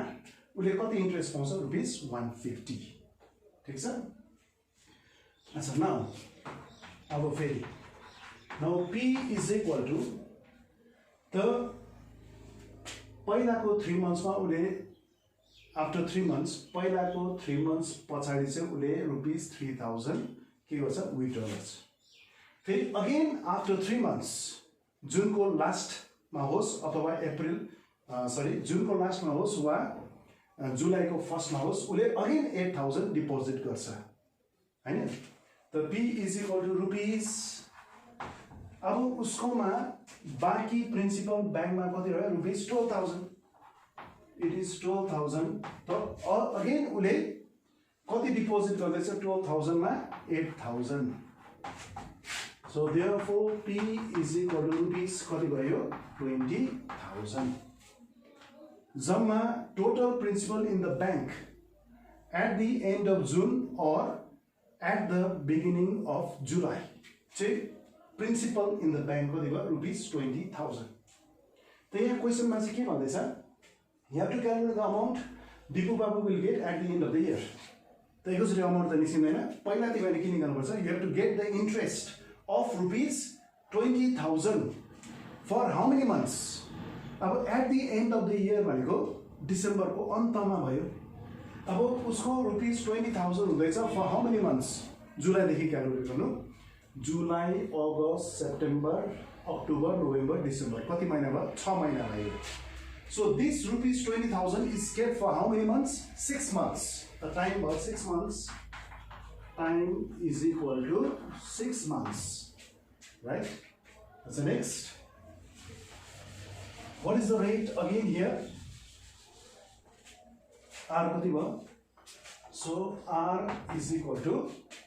उले कति इन्ट्रेस्ट पाउँछ रुपीस 150 ठीक छ अच्छा नाउ अब फेरि now P is equal to त पहिलाको 3 months मा उले आफ्टर 3 months पहिलाको 3 months पछाडी चाहिँ उले रुपीस 3000 के गर्छ विथड्र गर्छ फेरि अगेन आफ्टर 3 months जुनको लास्टमा होस् अथवा अप्रिल सरी जुनको लास्टमा होस् वा जुलाईको फर्स्टमा होस् उले अगेन 8000 डिपोजिट गर्छ हैन त P is equal to rupees अब उसकोमा बाँकी प्रिन्सिपल बैंकमा कति रह्यो रुपीस 12000 it is 12000 त अगेन उले कति डिपोजिट गर्दैछ 12000 मा 8000 so therefore P is equal to rupees कति भयो 20000 जम्मा total principal in the bank at the end of June or at the beginning of July चाहिँ principal in the bank कति भयो रुपीस 20000 त यहाँ क्वेशनमा चाहिँ के भन्दैछ you have to calculate the amount Dipu Babu will get at the end of the year त एकैचोटि अमाउन्ट त निस्किँदैन पहिला तिमीले के निकाल्नुपर्छ you have to get the interest of rupees 20000 for how many months अब at the end of the year भनेको डिसेम्बरको अन्तमा भयो अब उसको रुपीस 20000 हुँदैछ for how many months जुलाईदेखि क्याल्कुलेट गर्नु जुलाई अगस्त सेप्टेम्बर अक्टोबर नोभेम्बर डिसेम्बर कति महिना भयो 6 महिना भयो so this rupees 20000 is kept for how many months 6 months the time was 6 months time is equal to 6 months right that's the next what is the rate again here r कति भयो so r is equal to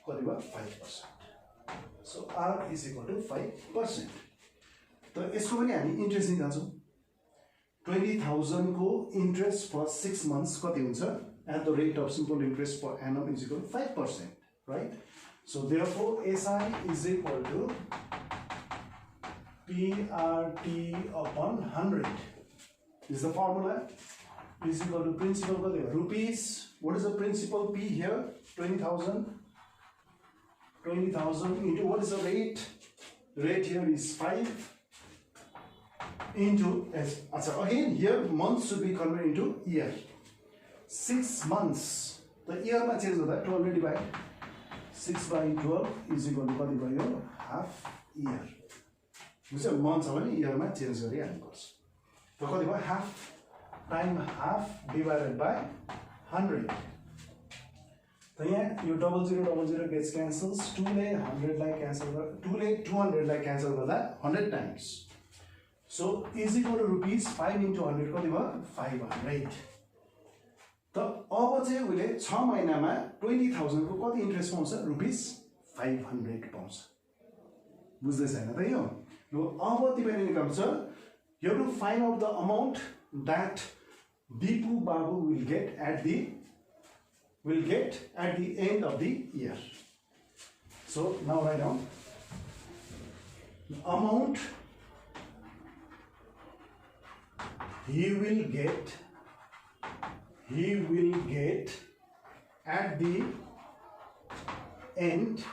कति भयो 5% so r is equal to 5% त यसको पनि हामी interest निकाल्छौं 20000 को interest for 6 months कति हुन्छ at the rate of simple interest per annum is equal to 5% right so therefore SI is equal to PRT upon 100 this is the formula is equal to principal कति हो rupees what is the principal P here 20000 into what is the rate rate here is 5 into again here months should be converted into year. 6 months the year ma change hunda 12 divide 6 by 12 is equal to कति भयो half year. बुझ्यो months हो भने year मा change गरि हाल्नु पर्छ. त कति भयो half time half divided by 100. त यहाँ यो 0000 gets cancels 2 ले 100 लाई cancel 2 ले 200 लाई cancel गर्दा 100 times. So is equal to rupees 5 into 100 कति भयो 500. त अब चाहिँ उले 6 महिनामा 20000 को कति इन्ट्रेस्ट पाउँछ रुपीस 500 पाउँछ. बुझ्दै छैन त यो. लो अब तिमीले निकाल्छ you have to find out the amount that Deepu Babu will get at the end of the year. So now write down the amount he will get at the end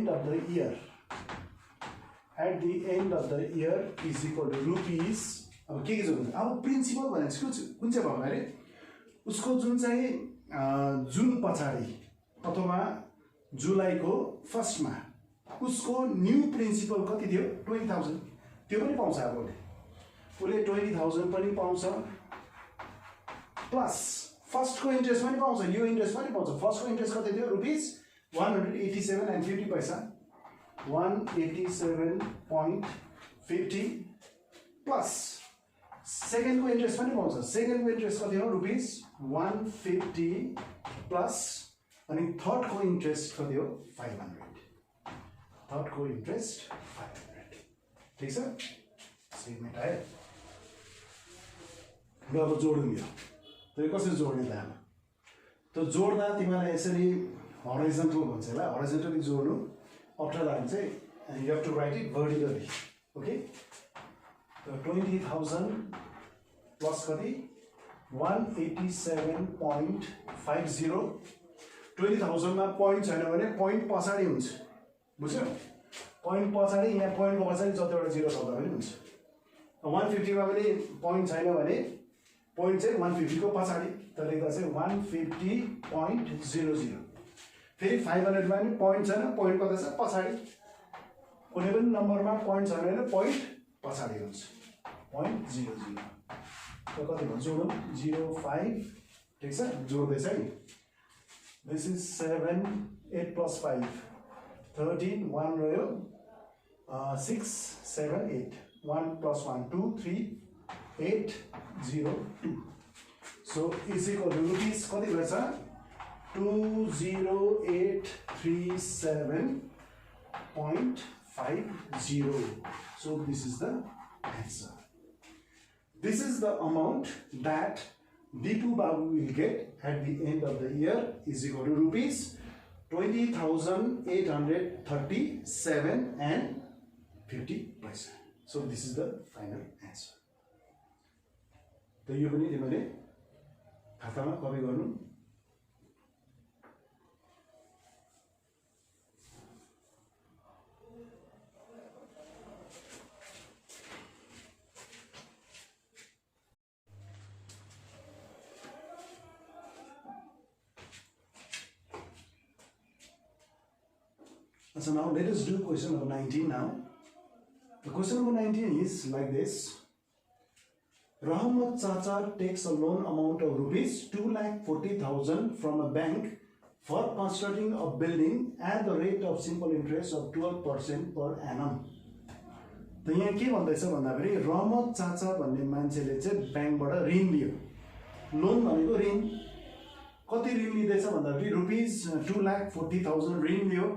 of the year. At the end of the year is equal to rupees. अब के छ भने अब principal भनेको कुन चाहिँ भयो भने उसको जुन चाहिँ जुन पछाडी अथवा जुलाईको फर्स्टमा उसको न्यू प्रिन्सिपल कति थियो 20000 त्यो पनि पाउँछ. अब उले 20000 पनि पाउँछ प्लस फर्स्टको इन्ट्रेस्ट पनि पाउँछ. यो इन्ट्रेस्ट पनि पाउँछ. फर्स्टको इन्ट्रेस्ट कति थियो रुपीस 187.50 187.50 प्लस सेकेन्डको इन्ट्रेस्ट पनि पाउँछ. सेकेन्डको इन्ट्रेस्ट कति हो रुपीस 150 प्लस अनि थर्डको इन्ट्रेस्ट कति हो 500. थर्डको इन्ट्रेस्ट 500. ठीक छ. सेगमेन्ट आयो. र अब जोडौँ यो. त यो कसरी जोड्ने त अब त जोड्दा तिमीलाई यसरी हराइजन्टल भन्छ होला. हराइजन्टली जोड्नु अप्ठ्यारो लाग्यो चाहिँ you have to write it vertically. Okay. So 20000 plus कति 187.50. 20000 मा पॉइंट छैन भने पॉइंट पछाडी हुन्छ. बुझ्यौ. पॉइंट पछाडी यहाँ पॉइन्टको पछाडी जतिवटा जिरो सक्दा पनि हुन्छ. 150 मा पनि पॉइंट छैन भने पॉइंट चाहिँ 150 को पछाडी त लेख्दा चाहिँ 150.00. फेरि 500 मा पनि पॉइंट छैन पॉइन्ट कता छ पछाडी. कुनै पनि नम्बरमा पॉइंट छैन भने पॉइंट पछाडी हुन्छ 0.00. त कति भयो जोडौँ 05. ठीक छ जोड्दै छ है. दिस इज 7 8 plus 5 13 1 रह्यो 6 7 8 1 plus 1 2 3 8 0 2. So is equal to rupees कति भएछ 20837.50. So this is the answer. This is the amount that Deepu Babu will get at the end of the year is equal to rupees 20,837.50. So this is the final answer. तो यो पनि तिमीले खातामा copy गर्नु. So now let us do question number 19 now. The question number 19 is like this. Rahmat Chacha takes a loan amount of rupees 2,40,000 from a bank for constructing a building at the rate of simple interest of 12% per annum. तो यहाँ के भन्दैछ भन्दाखेरि रहमत चाचा भन्ने मान्छेले चाहिँ बैंकबाट ऋण लियो. लोन भनेको ऋण. कति ऋण लिँदैछ भन्दाखेरि रुपीस 2,40,000 ऋण लियो.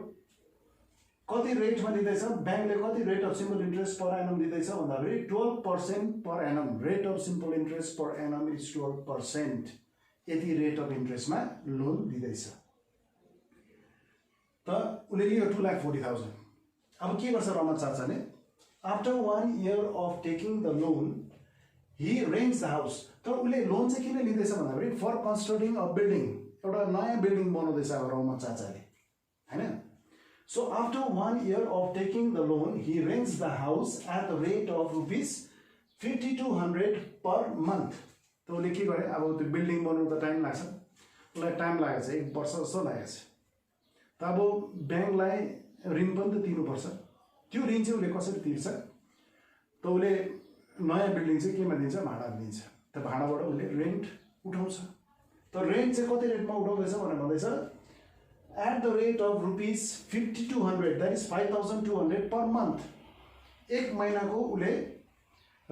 कति रेटमा दिँदैछ बैंकले कति rate of simple interest per annum दिँदैछ भन्दाखेरि 12% per annum. Rate of simple interest per annum is 12%. यति रेट अफ इन्ट्रेस्टमा लोन दिँदैछ. त उले लियो 2,40,000. अब के गर्छ रहमत चाचाले after 1 year of taking the loan he rents the house. त उले लोन चाहिँ किन लिँदैछ भन्दाखेरि फर कन्स्ट्रक्टिङ अ बिल्डिङ. एउटा नयाँ बिल्डिङ बनाउँदैछ अब रहमत चाचाले हैन. So after 1 year of taking the loan, he rents the house at the rate of rupees 5200 per month. तो उसले के गरे अब त्यो बिल्डिङ बनाउनु त टाइम लाग्छ, उसलाई टाइम लागेछ, 1 वर्ष जस्तो लागेछ। त अब ब्याङ्कलाई ऋण पनि त तिर्नुपर्छ, त्यो ऋण चाहिँ उसले कसरी तिर्छ? त उसले नयाँ बिल्डिङ चाहिँ केमा दिन्छ? भाडामा दिन्छ। त भाडाबाट उसले रेन्ट उठाउँछ। त रेन्ट चाहिँ कति रेटमा उठाउँदैछ भनेर भन्दैछ at the rate of rupees 5200, that is 5200 per month. एक महीनाको उसले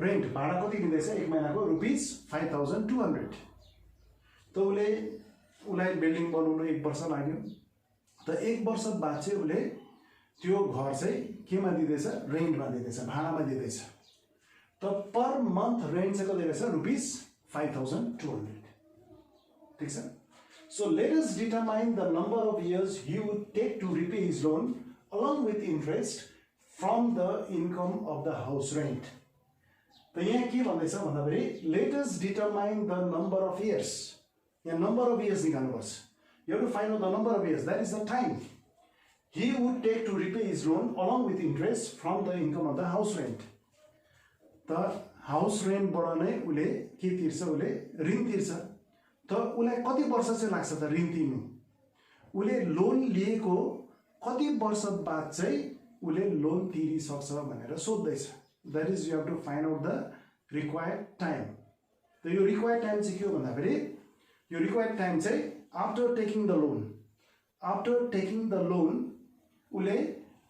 रेन्ट भाडा कति दिँदैछ? एक महीनाको रुपिस 5200। त उसलाई बिल्डिङ बनाउनु 1 वर्ष लाग्यो। त 1 वर्ष बाद चाहिँ उसले त्यो घर चाहिँ केमा दिँदैछ? रेन्टमा दिँदैछ, भाडामा दिँदैछ। त पर मन्थ रेन्ट चाहिँ कति रहेछ? रुपिस 5200। ठीक छ। So let us determine the number of years he would take to repay his loan along with interest from the income of the house rent. तो यहाँ के भन्दैछ भन्दाखेरि let us determine the number of years. यहाँ number of years निकाल्नुपर्छ। You have to find out the number of years, that is the time he would take to repay his loan along with interest from the income of the house rent. त house रेन्टबाट नै उसले के तिर्छ? उसले ऋण तिर्छ। त उसलाई कति वर्ष चाहिँ लाग्छ त ऋण तिर्नु? उसले लोन लिएको कति वर्ष बाद चाहिँ उसले लोन तिरिसक्छ भनेर सोध्दैछ। That is you have to find out the required time. त यो रिक्वायर्ड टाइम चाहिँ के हो भन्दाखेरि यो रिक्वायर्ड टाइम चाहिँ after taking the loan, after taking the loan उसले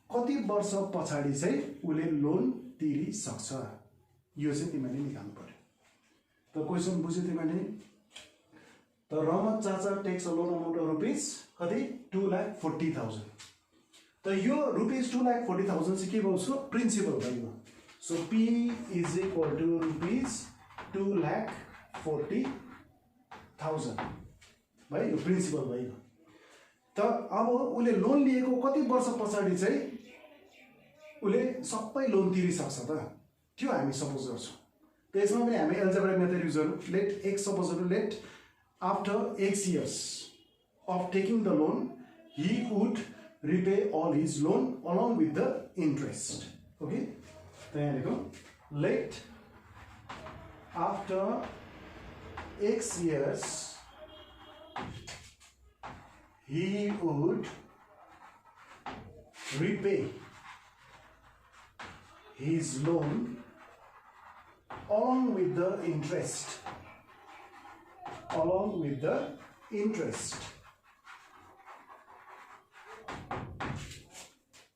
कति वर्ष पछाडि चाहिँ उसले लोन तिरिसक्छ, यो चाहिँ तिमीले निकाल्नु पर्यो। त क्वेसन बुझ्यौ तिमीले? The Ramat Chacha takes a loan amount of rupees कति? 2,40,000। तो यो रुपीस 2,40,000 से के भयो? उसको प्रिन्सिपल भयो। So P is equal to rupees 2,40,000 भाइ, यो प्रिन्सिपल भयो। त अब उसले लोन लिएको कति वर्ष पछाडि चाहिँ उसले सबै लोन तिरिसक्छ त? त्यो हामी सपोज गर्छौँ। त यसमा पनि हामी एल्जेब्रा मेथड युज गरौँ। लेट x सपोज गरौँ, late after X years of taking the loan, he would repay all his loan along with the interest. Okay? There you go. Let after X years, he would repay his loan along with the interest. Along with the interest.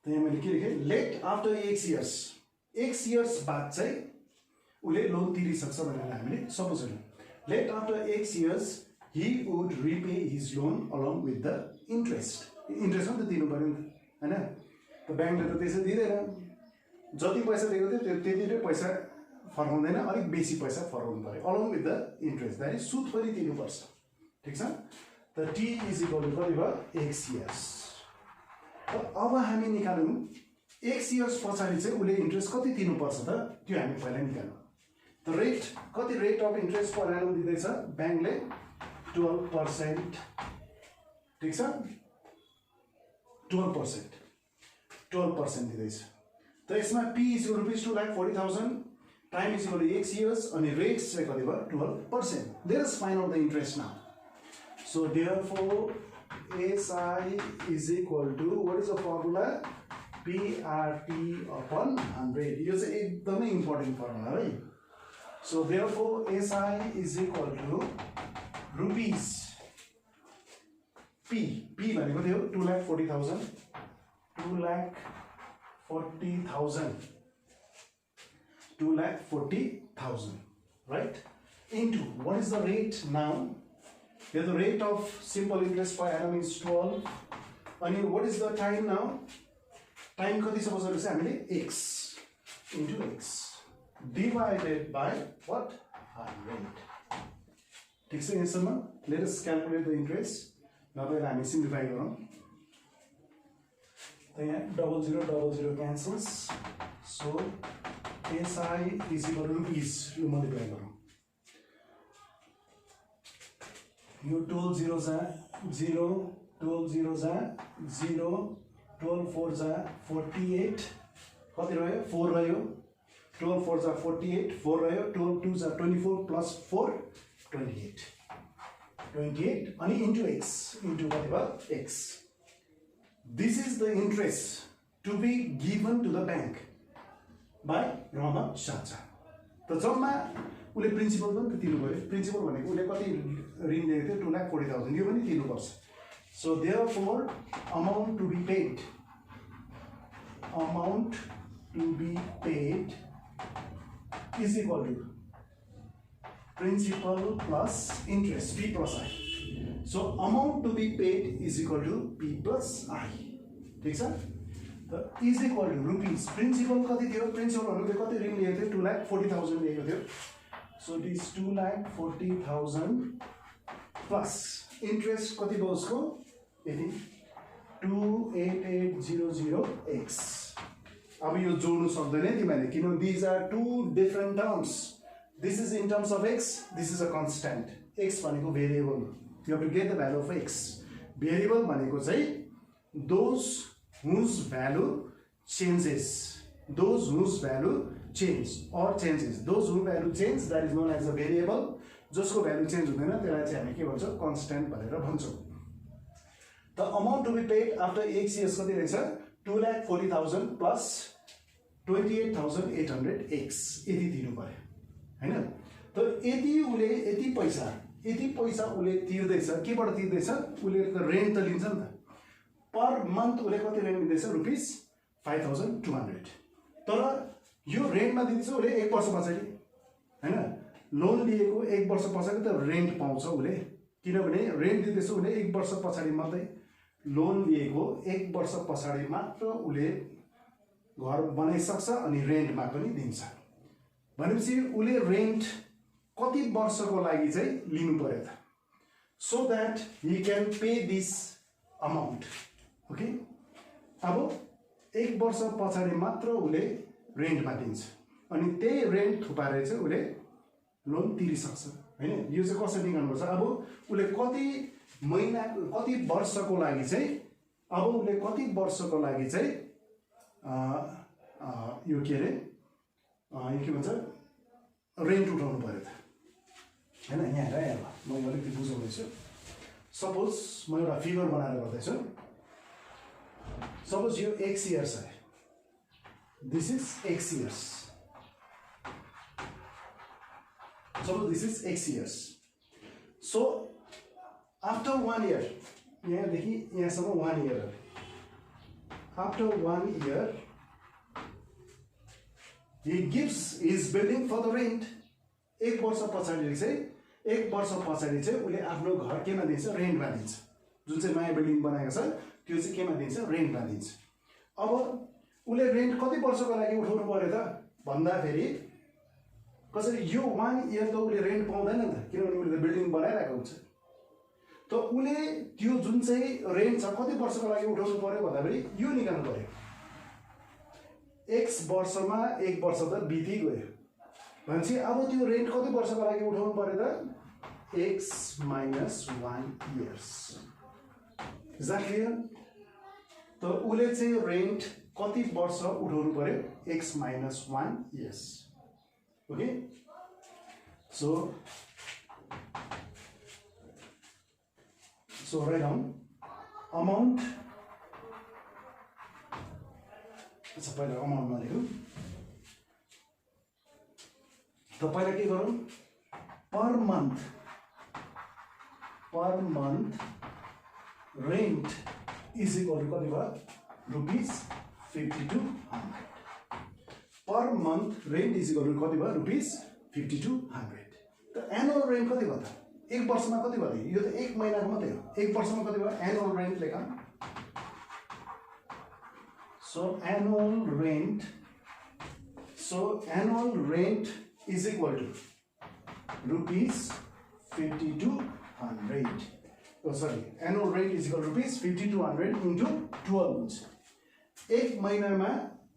तो यहाँ मैले के लेखेँ? Let after X years, X years बाद चाहिँ उसले loan तिरिसक्छ भनेर हामीले सपोज गरौँ। Let after X years he would repay his loan along with the interest. Interest पनि त दिनु पर्यो नि त, हैन? त ब्याङ्कले त त्यसै दिँदैन। जति पैसा दिएको थियो त्यो त्यति नै पैसा फर्काउँदैन, अलिक बेसी पैसा फर्काउनु पर्यो along with the interest, that is सुद पनि दिनुपर्छ। ठिक छ। त टी इज इक्वल टु कति भयो? X years। अब हामी निकालौँ X years पछाडि चाहिँ उसले इन्ट्रेस्ट कति तिर्नुपर्छ त? त्यो हामी पहिला निकालौँ। त रेट कति? Rate of interest per annum दिँदैछ ब्याङ्कले 12%। ठिक छ, 12% दिँदैछ। त यसमा P is rupees 2,40,000, time is equal to X years, अनि रेट्स चाहिँ कति भयो? 12%। Let us find out the interest now. So therefore SI is equal to, what is the formula? PRT upon 100। यो चाहिँ एकदमै इम्पोर्टेन्ट फर्मुला है। So therefore SI is equal to rupees P भनेको थियो 2,40,000, 2,40,000, right? Into what is the rate now? Here the rate of simple interest per annum is 12. And what is the time now? Time कति suppose गरेछ हामीले? X into X divided by what? 100. ठीक छ यसमा? Let us calculate the interest. नभएर हामी simplify गरौँ। त यहाँ 00 cancels. So SI is equal to rupees, यो मल्टिप्लाई गरौँ। यो 12 0 जा 0, 12 0 जा 0, 12 4 जा 48 कति रह्यो 4 रह्यो 12 4 जा 48 4 रह्यो 12 2 जा 24 प्लस 4 28 अनि इन्टु x इन्टु कति भयो x this is the interest to be given to the bank by Rahman साचा त जम्मा उसले प्रिन्सिपल पनि त तिर्नु पर्यो प्रिन्सिपल भनेको उसले कति ऋण दिएको थियो 2,40,000 यो पनि तिर्नुपर्छ so therefore amount to be paid is equal to principal plus interest P plus I. So amount to be paid is equal to P plus I. ठीक छ त is equal to rupees principal कति थियो प्रिन्सिपलहरुले कति ऋण लिएको थियो 2,40,000 लिएको थियो सो दिस 2,40,000 प्लस इन्ट्रेस्ट कति भयो उसको यति 28800x अब यो जोड्नु सक्दैन तिमीले किन these are two different terms this is in terms of x this is a constant x भनेको variable you have to get the value of x variable भनेको चाहिँ those whose value changes those whose value change or changes those whose value change that is known as a variable जसको value change हुँदैन त्यसलाई चाहिँ हामी के भन्छौं constant भनेर भन्छौं the amount to be paid after x years कति रहेछ 2,40,000 plus 28,800x यति दिनु पर्यो हैन त यति उले यति पैसा उले तिर्दैछ केबाट तिर्दैछ उले त रेन्ट त लिन्छ नि त पर मन्थ उले कति रेन्ट दिँदैछ रुपीस 5,200 तर यो रेन्टमा दिन्छ उले 1 वर्ष पछाडी हैन लोन लिएको 1 वर्ष पछाडी त रेन्ट पाउँछ उले किनभने रेन्ट दिँदैछ उले 1 वर्ष पछाडी मात्रै लोन लिएको 1 वर्ष पछाडी मात्र उले घर बनाइसक्छ अनि रेन्टमा पनि दिन्छ भनेपछि उले रेन्ट कति वर्षको लागि चाहिँ लिनु पर्यो त so that he can pay this amount okay अब 1 वर्ष पछाडी मात्र उले रेन्टमा दिन्छ अनि त्यही रेन्ट थुपारेर चाहिँ उले लोन तिरिसक्छ हैन यो चाहिँ कसरी गर्नुपर्छ अब उले कति महिना कति वर्षको लागि चाहिँ अब उले कति वर्षको लागि चाहिँ यो के रे यो के भन्छ रेन्ट उठाउनु पर्यो त हैन यहाँ हेर अब म यो अलिकति बुझाउँदै छु सपोज म एउटा फिगर बनाएर गर्दैछु सपोज यो x इयर्स है this is x years suppose this is x years so after 1 year यहाँदेखि यहाँसम्म 1 year after 1 year he gives his building for the rent 1 वर्ष पछाडी चाहिँ 1 वर्ष पछाडी चाहिँ उले आफ्नो घर केमा दिन्छ रेन्टमा दिन्छ जुन चाहिँ नयाँ बिल्डिङ बनाएको छ त्यो चाहिँ केमा दिन्छ रेन्टमा दिन्छ अब उले रेन्ट कति वर्षको लागि उठाउनु पर्यो त भन्दा फेरि कसरी यो 1 इयर त उले रेन्ट पाउँदैन नि त किनभने उले बिल्डिङ बनाइरहेको हुन्छ त उले त्यो जुन चाहिँ रेन्ट छ कति वर्षको लागि उठाउनु पर्यो भन्दा फेरि यो निकाल्नु पर्यो x वर्षमा 1 वर्ष त बिति गयो भनेपछि अब त्यो रेन्ट कति वर्षको लागि उठाउनु पर्यो त x - 1 years is that clear त उले चाहिँ रेन्ट कति वर्ष उठाउनु पर्यो x - 1 years okay so write down amount अच्छा पहिला अमाउन्ट नलेखौँ त पहिला के गरौँ per month rent is equal to कति भयो rupees 5200 per month rent is equal to कति भयो रुपीस 5200 त एनुअल रेन्ट कति भयो त 1 वर्षमा कति भयो यो त 1 महिनाको मात्रै हो 1 वर्षमा कति भयो एनुअल रेन्ट लेखौँ So annual rent is equal to rupees 5200. Oh sorry, annual rent is equal to rupees 5200 into 12. एक महीनामा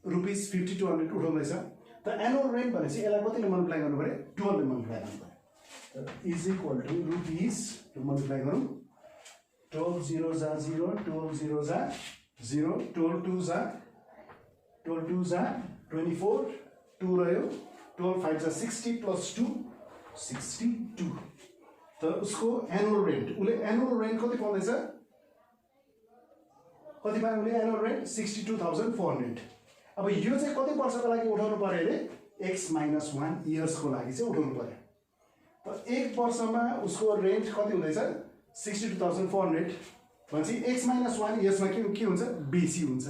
रुपीस 5200 उठाउँदैछ त एनुअल रेन्ट भनेपछि यसलाई कतिले मल्टिप्लाई गर्नु पर्यो 12 ले मल्टिप्लाई गर्नु पर्यो is equal to rupees multiply गरौँ 12 0 जा 0 12 0 जा 0 12 2s are 24 2 रह्यो 12 5 जा 60 plus 2 62 त उसको एनुअल रेन्ट उले एनुअल रेन्ट कति पाउँदैछ कति पाए उले एनुअल रेन्ट 62400 अब यो चाहिँ कति वर्षको लागि उठाउनु पर्यो अरे x - 1 इयर्स को लागि चाहिँ उठाउनु पर्यो त एक वर्षमा उसको रेन्ट कति हुँदैछ 62400 भनेपछि x - 1 इयर्समा के हुन्छ बेसी हुन्छ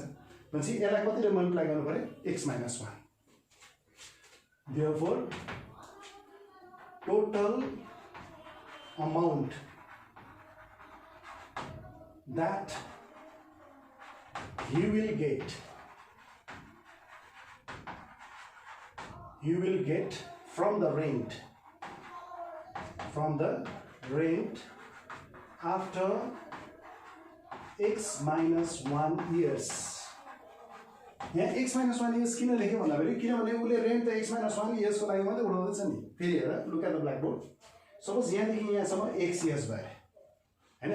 भनेपछि यसलाई कतिले मल्टिप्लाई गर्नु पर्यो x - 1 therefore total amount that he will get from the rent after x minus 1 years यहाँ x minus 1 years किन लेख्यो भन्दाखेरि किनभने उले रेन्ट त x minus 1 years को लागि मात्रै उठाउँदैछ नि फेरि हेर look at the black board suppose यहाँदेखि यहाँसम्म x years भयो हैन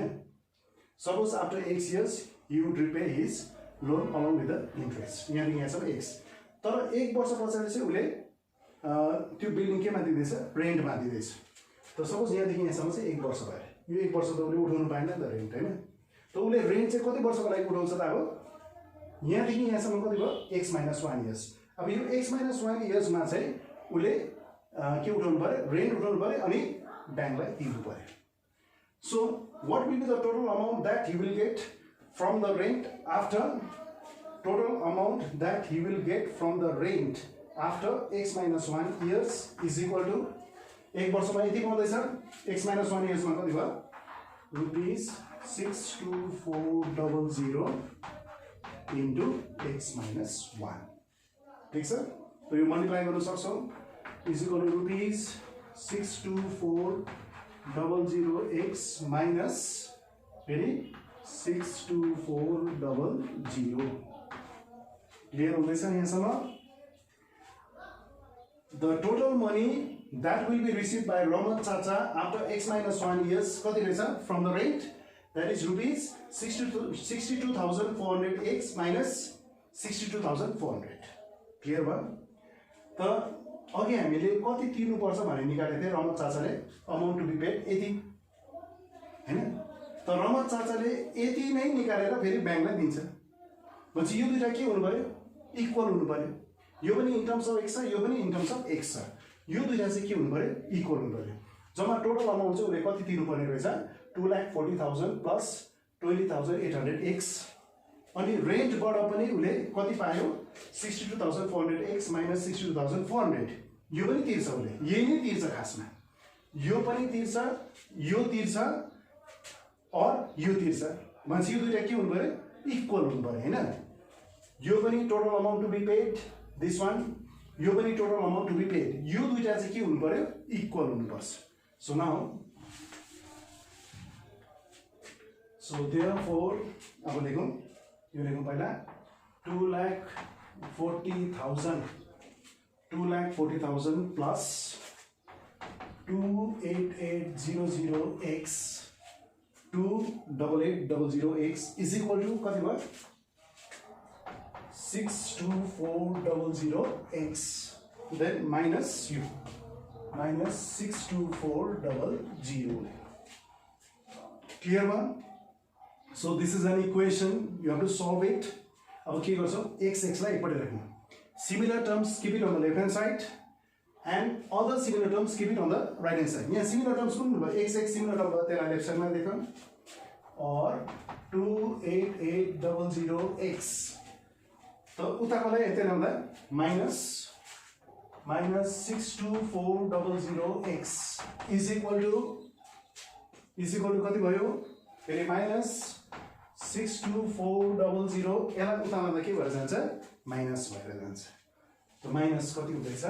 suppose after x years he would repay his loan along with the interest यहाँदेखि यहाँसम्म x तर एक वर्ष पछाडि चाहिँ उले त्यो बिल्डिङ केमा दिँदैछ रेन्टमा दिँदैछ त सपोज यहाँदेखि यहाँसम्म चाहिँ एक वर्ष भयो यो एक वर्ष त उले उठाउनु पाएन नि त रेन्ट हैन त उले रेन्ट चाहिँ कति वर्षको लागि उठाउँछ त अब यहाँदेखि यहाँसम्म कति भयो x - 1 इयर्स अब यो x - 1 इयर्समा चाहिँ उले के उठाउनु पर्यो रेन्ट उठाउनु पर्यो अनि ब्याङ्कलाई तिर्नु पर्यो so what will be the total amount that he will get from the rent after total amount that he will get from the rent after x minus 1 years is equal to एक वर्षमा यति पाउँदैछ x minus 1 years मा कति भयो rupees 62400 into x minus 1 ठीक छ तो यो मल्टिप्लाई गर्न सक्छौ is equal to rupees 62400x minus फेरि 62400 क्लियर हुँदैछ यहाँसम्म the total money that will be received by Ramat Chacha after x minus 1 years कति रहेछ from the rent that is rupees 62400x minus 62400 clear भयो त अघि हामीले कति तिर्नु पर्छ भनेर निकालेको थिए रमत चाचाले अमाउन्ट टु बी पेड यति हैन त रमत चाचाले यति नै निकालेर फेरि ब्याङ्कलाई दिन्छ भनेपछि यो दुईटा के हुनु पर्यो इक्वल हुनु पर्यो यो पनि इन टर्म्स अफ x छ यो पनि इन टर्म्स अफ x छ यो दुईटा चाहिँ के हुनु पर्यो इक्वल हुनु पर्यो जम्मा टोटल अमाउन्ट चाहिँ उले कति तिर्नु पर्ने रहेछ 2,40,000 प्लस 20,800x अनि रेन्टबाट पनि उले कति पायो 62,400x माइनस 62,400 यो पनि तिर्छ उले यही नै तिर्छ खासमा यो पनि तिर्छ यो तिर्छ और यो तिर्छ भनेपछि यो दुईटा के हुनु पर्यो इक्वल हुनु पर्यो हैन यो पनि total amount to be paid this one यो पनि total amount to be paid यो दुईटा चाहिँ के हुनु पर्यो इक्वल हुनु पर्छ सो नाउ सो देयरफोर अब लेखौं यो लेखौं पहिला 2,40,000 plus 28800x 28800x is equal to कति भयो 62400x then minus u minus 62400 clear one so this is an equation you have to solve it अब के गर्छौ x लाई एकपटि राख्नु similar terms keep it on the left hand side and other similar terms keep it on the right hand side यहाँ similar terms कुन भयो x similar term भयो त्यसलाई लेफ्ट साइडमा लेखौं और 28800x तो उताकोलाई यतै ल्याउँदा minus 62400x is equal to कति भयो फेरि minus 62400 यसलाई उता लाँदा के भएर जान्छ माइनस भएर जान्छ त माइनस कति हुँदैछ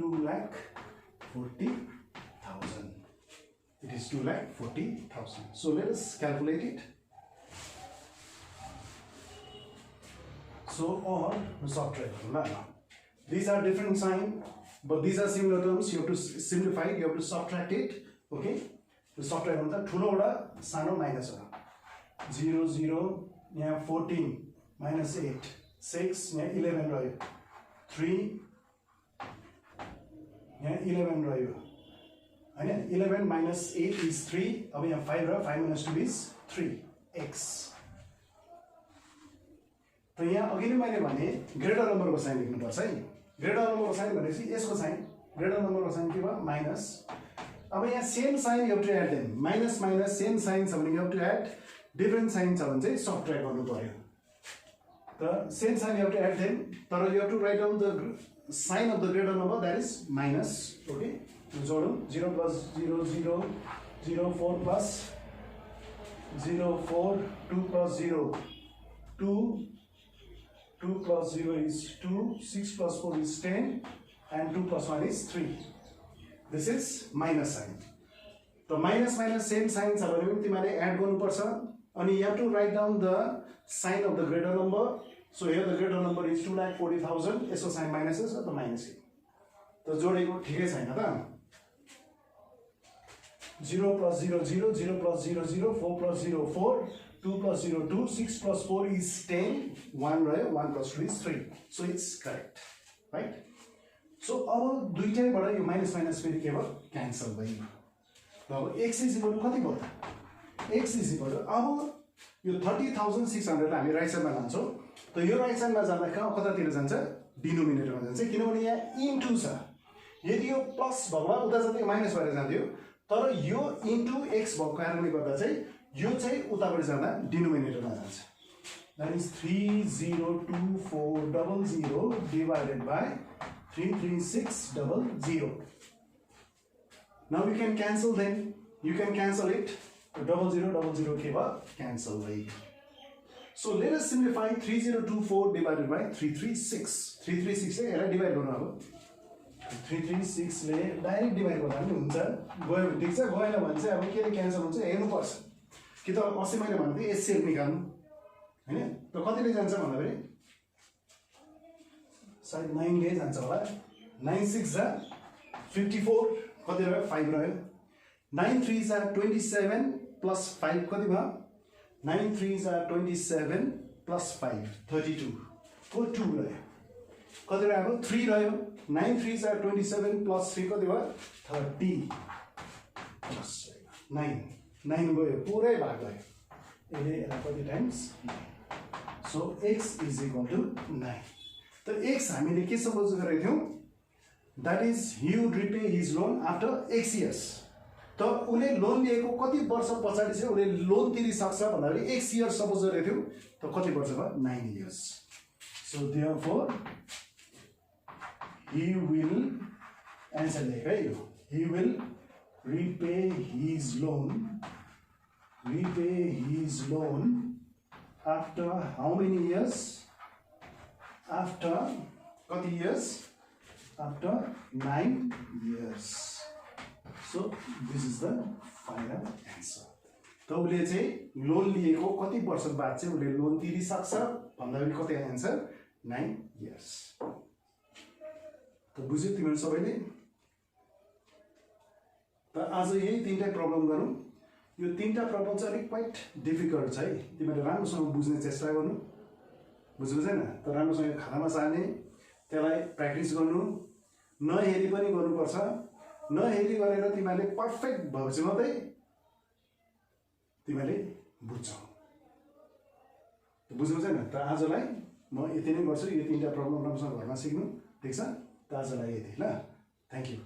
2,40,000 it is 2,40,000 so let us calculate it so or subtract now these are different sign but these are similar terms you have to simplify it you have to subtract it okay to subtract भन्दा ठुलो वटा सानो minus हो 0 0 यहाँ 14 minus 8 6 यहाँ 11 रह्यो 3 यहाँ 11 रह्यो हैन 11 minus 8 is 3 अब यहाँ 5 र 5 minus 2 is 3x त यहाँ अघि नै मैले भने ग्रेटर नम्बरको साइन लेख्नुपर्छ है ग्रेटर नम्बरको साइन भनेपछि यसको साइन ग्रेटर नम्बरको साइन के भयो माइनस अब यहाँ same sign you have to add them minus minus same sign छ भने you have to add different sign छ भने चाहिँ सबट्र्याक्ट गर्नु पर्यो त same sign you have to add them तर you have to write down the sign of the greater number that is minus okay जोडौँ 0 plus 0 0 0 4 plus 0 4 2 plus 0 2 2 plus 0 is 2 6 plus 4 is 10 and 2 plus 1 is 3 this is minus sign so minus minus same sign छ भने पनि तिमीले add गर्नुपर्छ अनि you have to write down the sign of the greater number so here the greater number is 2,40,000 यसको sign minus छ त minus त जोडेको ठिकै छैन त 0 plus 0 0 0 plus 0 0 4 plus 0 4 2 plus 0 2 6 plus 4 is 10 1 रह्यो 1 plus 2 is 3 so it's correct right so अब दुईटैबाट यो माइनस माइनस फेरि के भयो क्यान्सल भयो अब x is equal to कति भयो त x is equal to अब यो 30,600 लाई हामी राइट साइडमा लान्छौं त यो राइट साइडमा जाँदा कतातिर जान्छ डिनोमिनेटरमा जान्छ किनभने यहाँ इन्टु छ यदि यो प्लस भएमा उता जाँदा माइनस भएर जान्थ्यो तर यो इन्टु x भएको कारणले गर्दा चाहिँ यो चाहिँ उताबाट जाँदा डिनोमिनेटरमा जान्छ that is 302400 divided by 33600 now we can cancel them you can cancel it 0000 के भयो cancel भयो so let us simplify 3024 divided by 336 336 ले यसलाई डिवाइड गर्नु अब 336 ले डाइरेक्ट डिवाइड गर्दा पनि हुन्छ गयो भने ठीक छ गएन भने चाहिँ अब के क्यान्सल हुन्छ हेर्नुपर्छ कि त अस्ति मैले भनेको थिएँ एचसीएफ निकाल्नु हैन त कतिले जान्छ भन्दाखेरि सायद 9 ले जान्छ होला 9 6 जा 54 कति रह्यो 5 रह्यो 9 3 जा 27 plus 5 कति भयो 9 3 जा 27 plus 5 32 को 2 रह्यो कति रह्यो 3 रह्यो 9 3 जा 27 plus 3 कति भयो 30 plus 9 9 गयो पुरै भाग गयो यसले यसलाई कति times so x is equal to 9 त x हामीले के सपोज गरेको थियौ that is he would repay his loan after x years त उले लोन लिएको कति वर्ष पछाडी चाहिँ उले लोन तिरि सक्छ भन्दाखेरि x years सपोज गरेको थियौ त कति वर्ष भयो 9 years so therefore he will answer लेख है यो he will repay his loan after how many years after kati years after 9 years so this is the final answer त उले चाहिँ लोन लिएको कति वर्ष बाद चाहिँ उले लोन तिरि सक्छ भन्दाखेरि कति आन्सर 9 years त बुझ्यो तिमीहरु सबैले त आज यही तीनटै प्रब्लम गरौँ यो तीनटा प्रब्लम चाहिँ अलिक क्वाइट डिफिकल्ट छ है तिमीले राम्रोसँग बुझ्ने चेष्टा गर्नु बुझ्नु छैन त राम्रोसँग खातामा सार्ने त्यसलाई प्र्याक्टिस गर्नु नहेरी पनि गर्नुपर्छ नहेरी गरेर तिमीले पर्फेक्ट भएपछि मात्रै तिमीले बुझ्छौ बुझ्नु छैन त आजलाई म यति नै गर्छु यो तीनटा प्रब्लम राम्रोसँग घरमा सिक्नु ठीक छ त आजलाई यति ल थ्यांक यू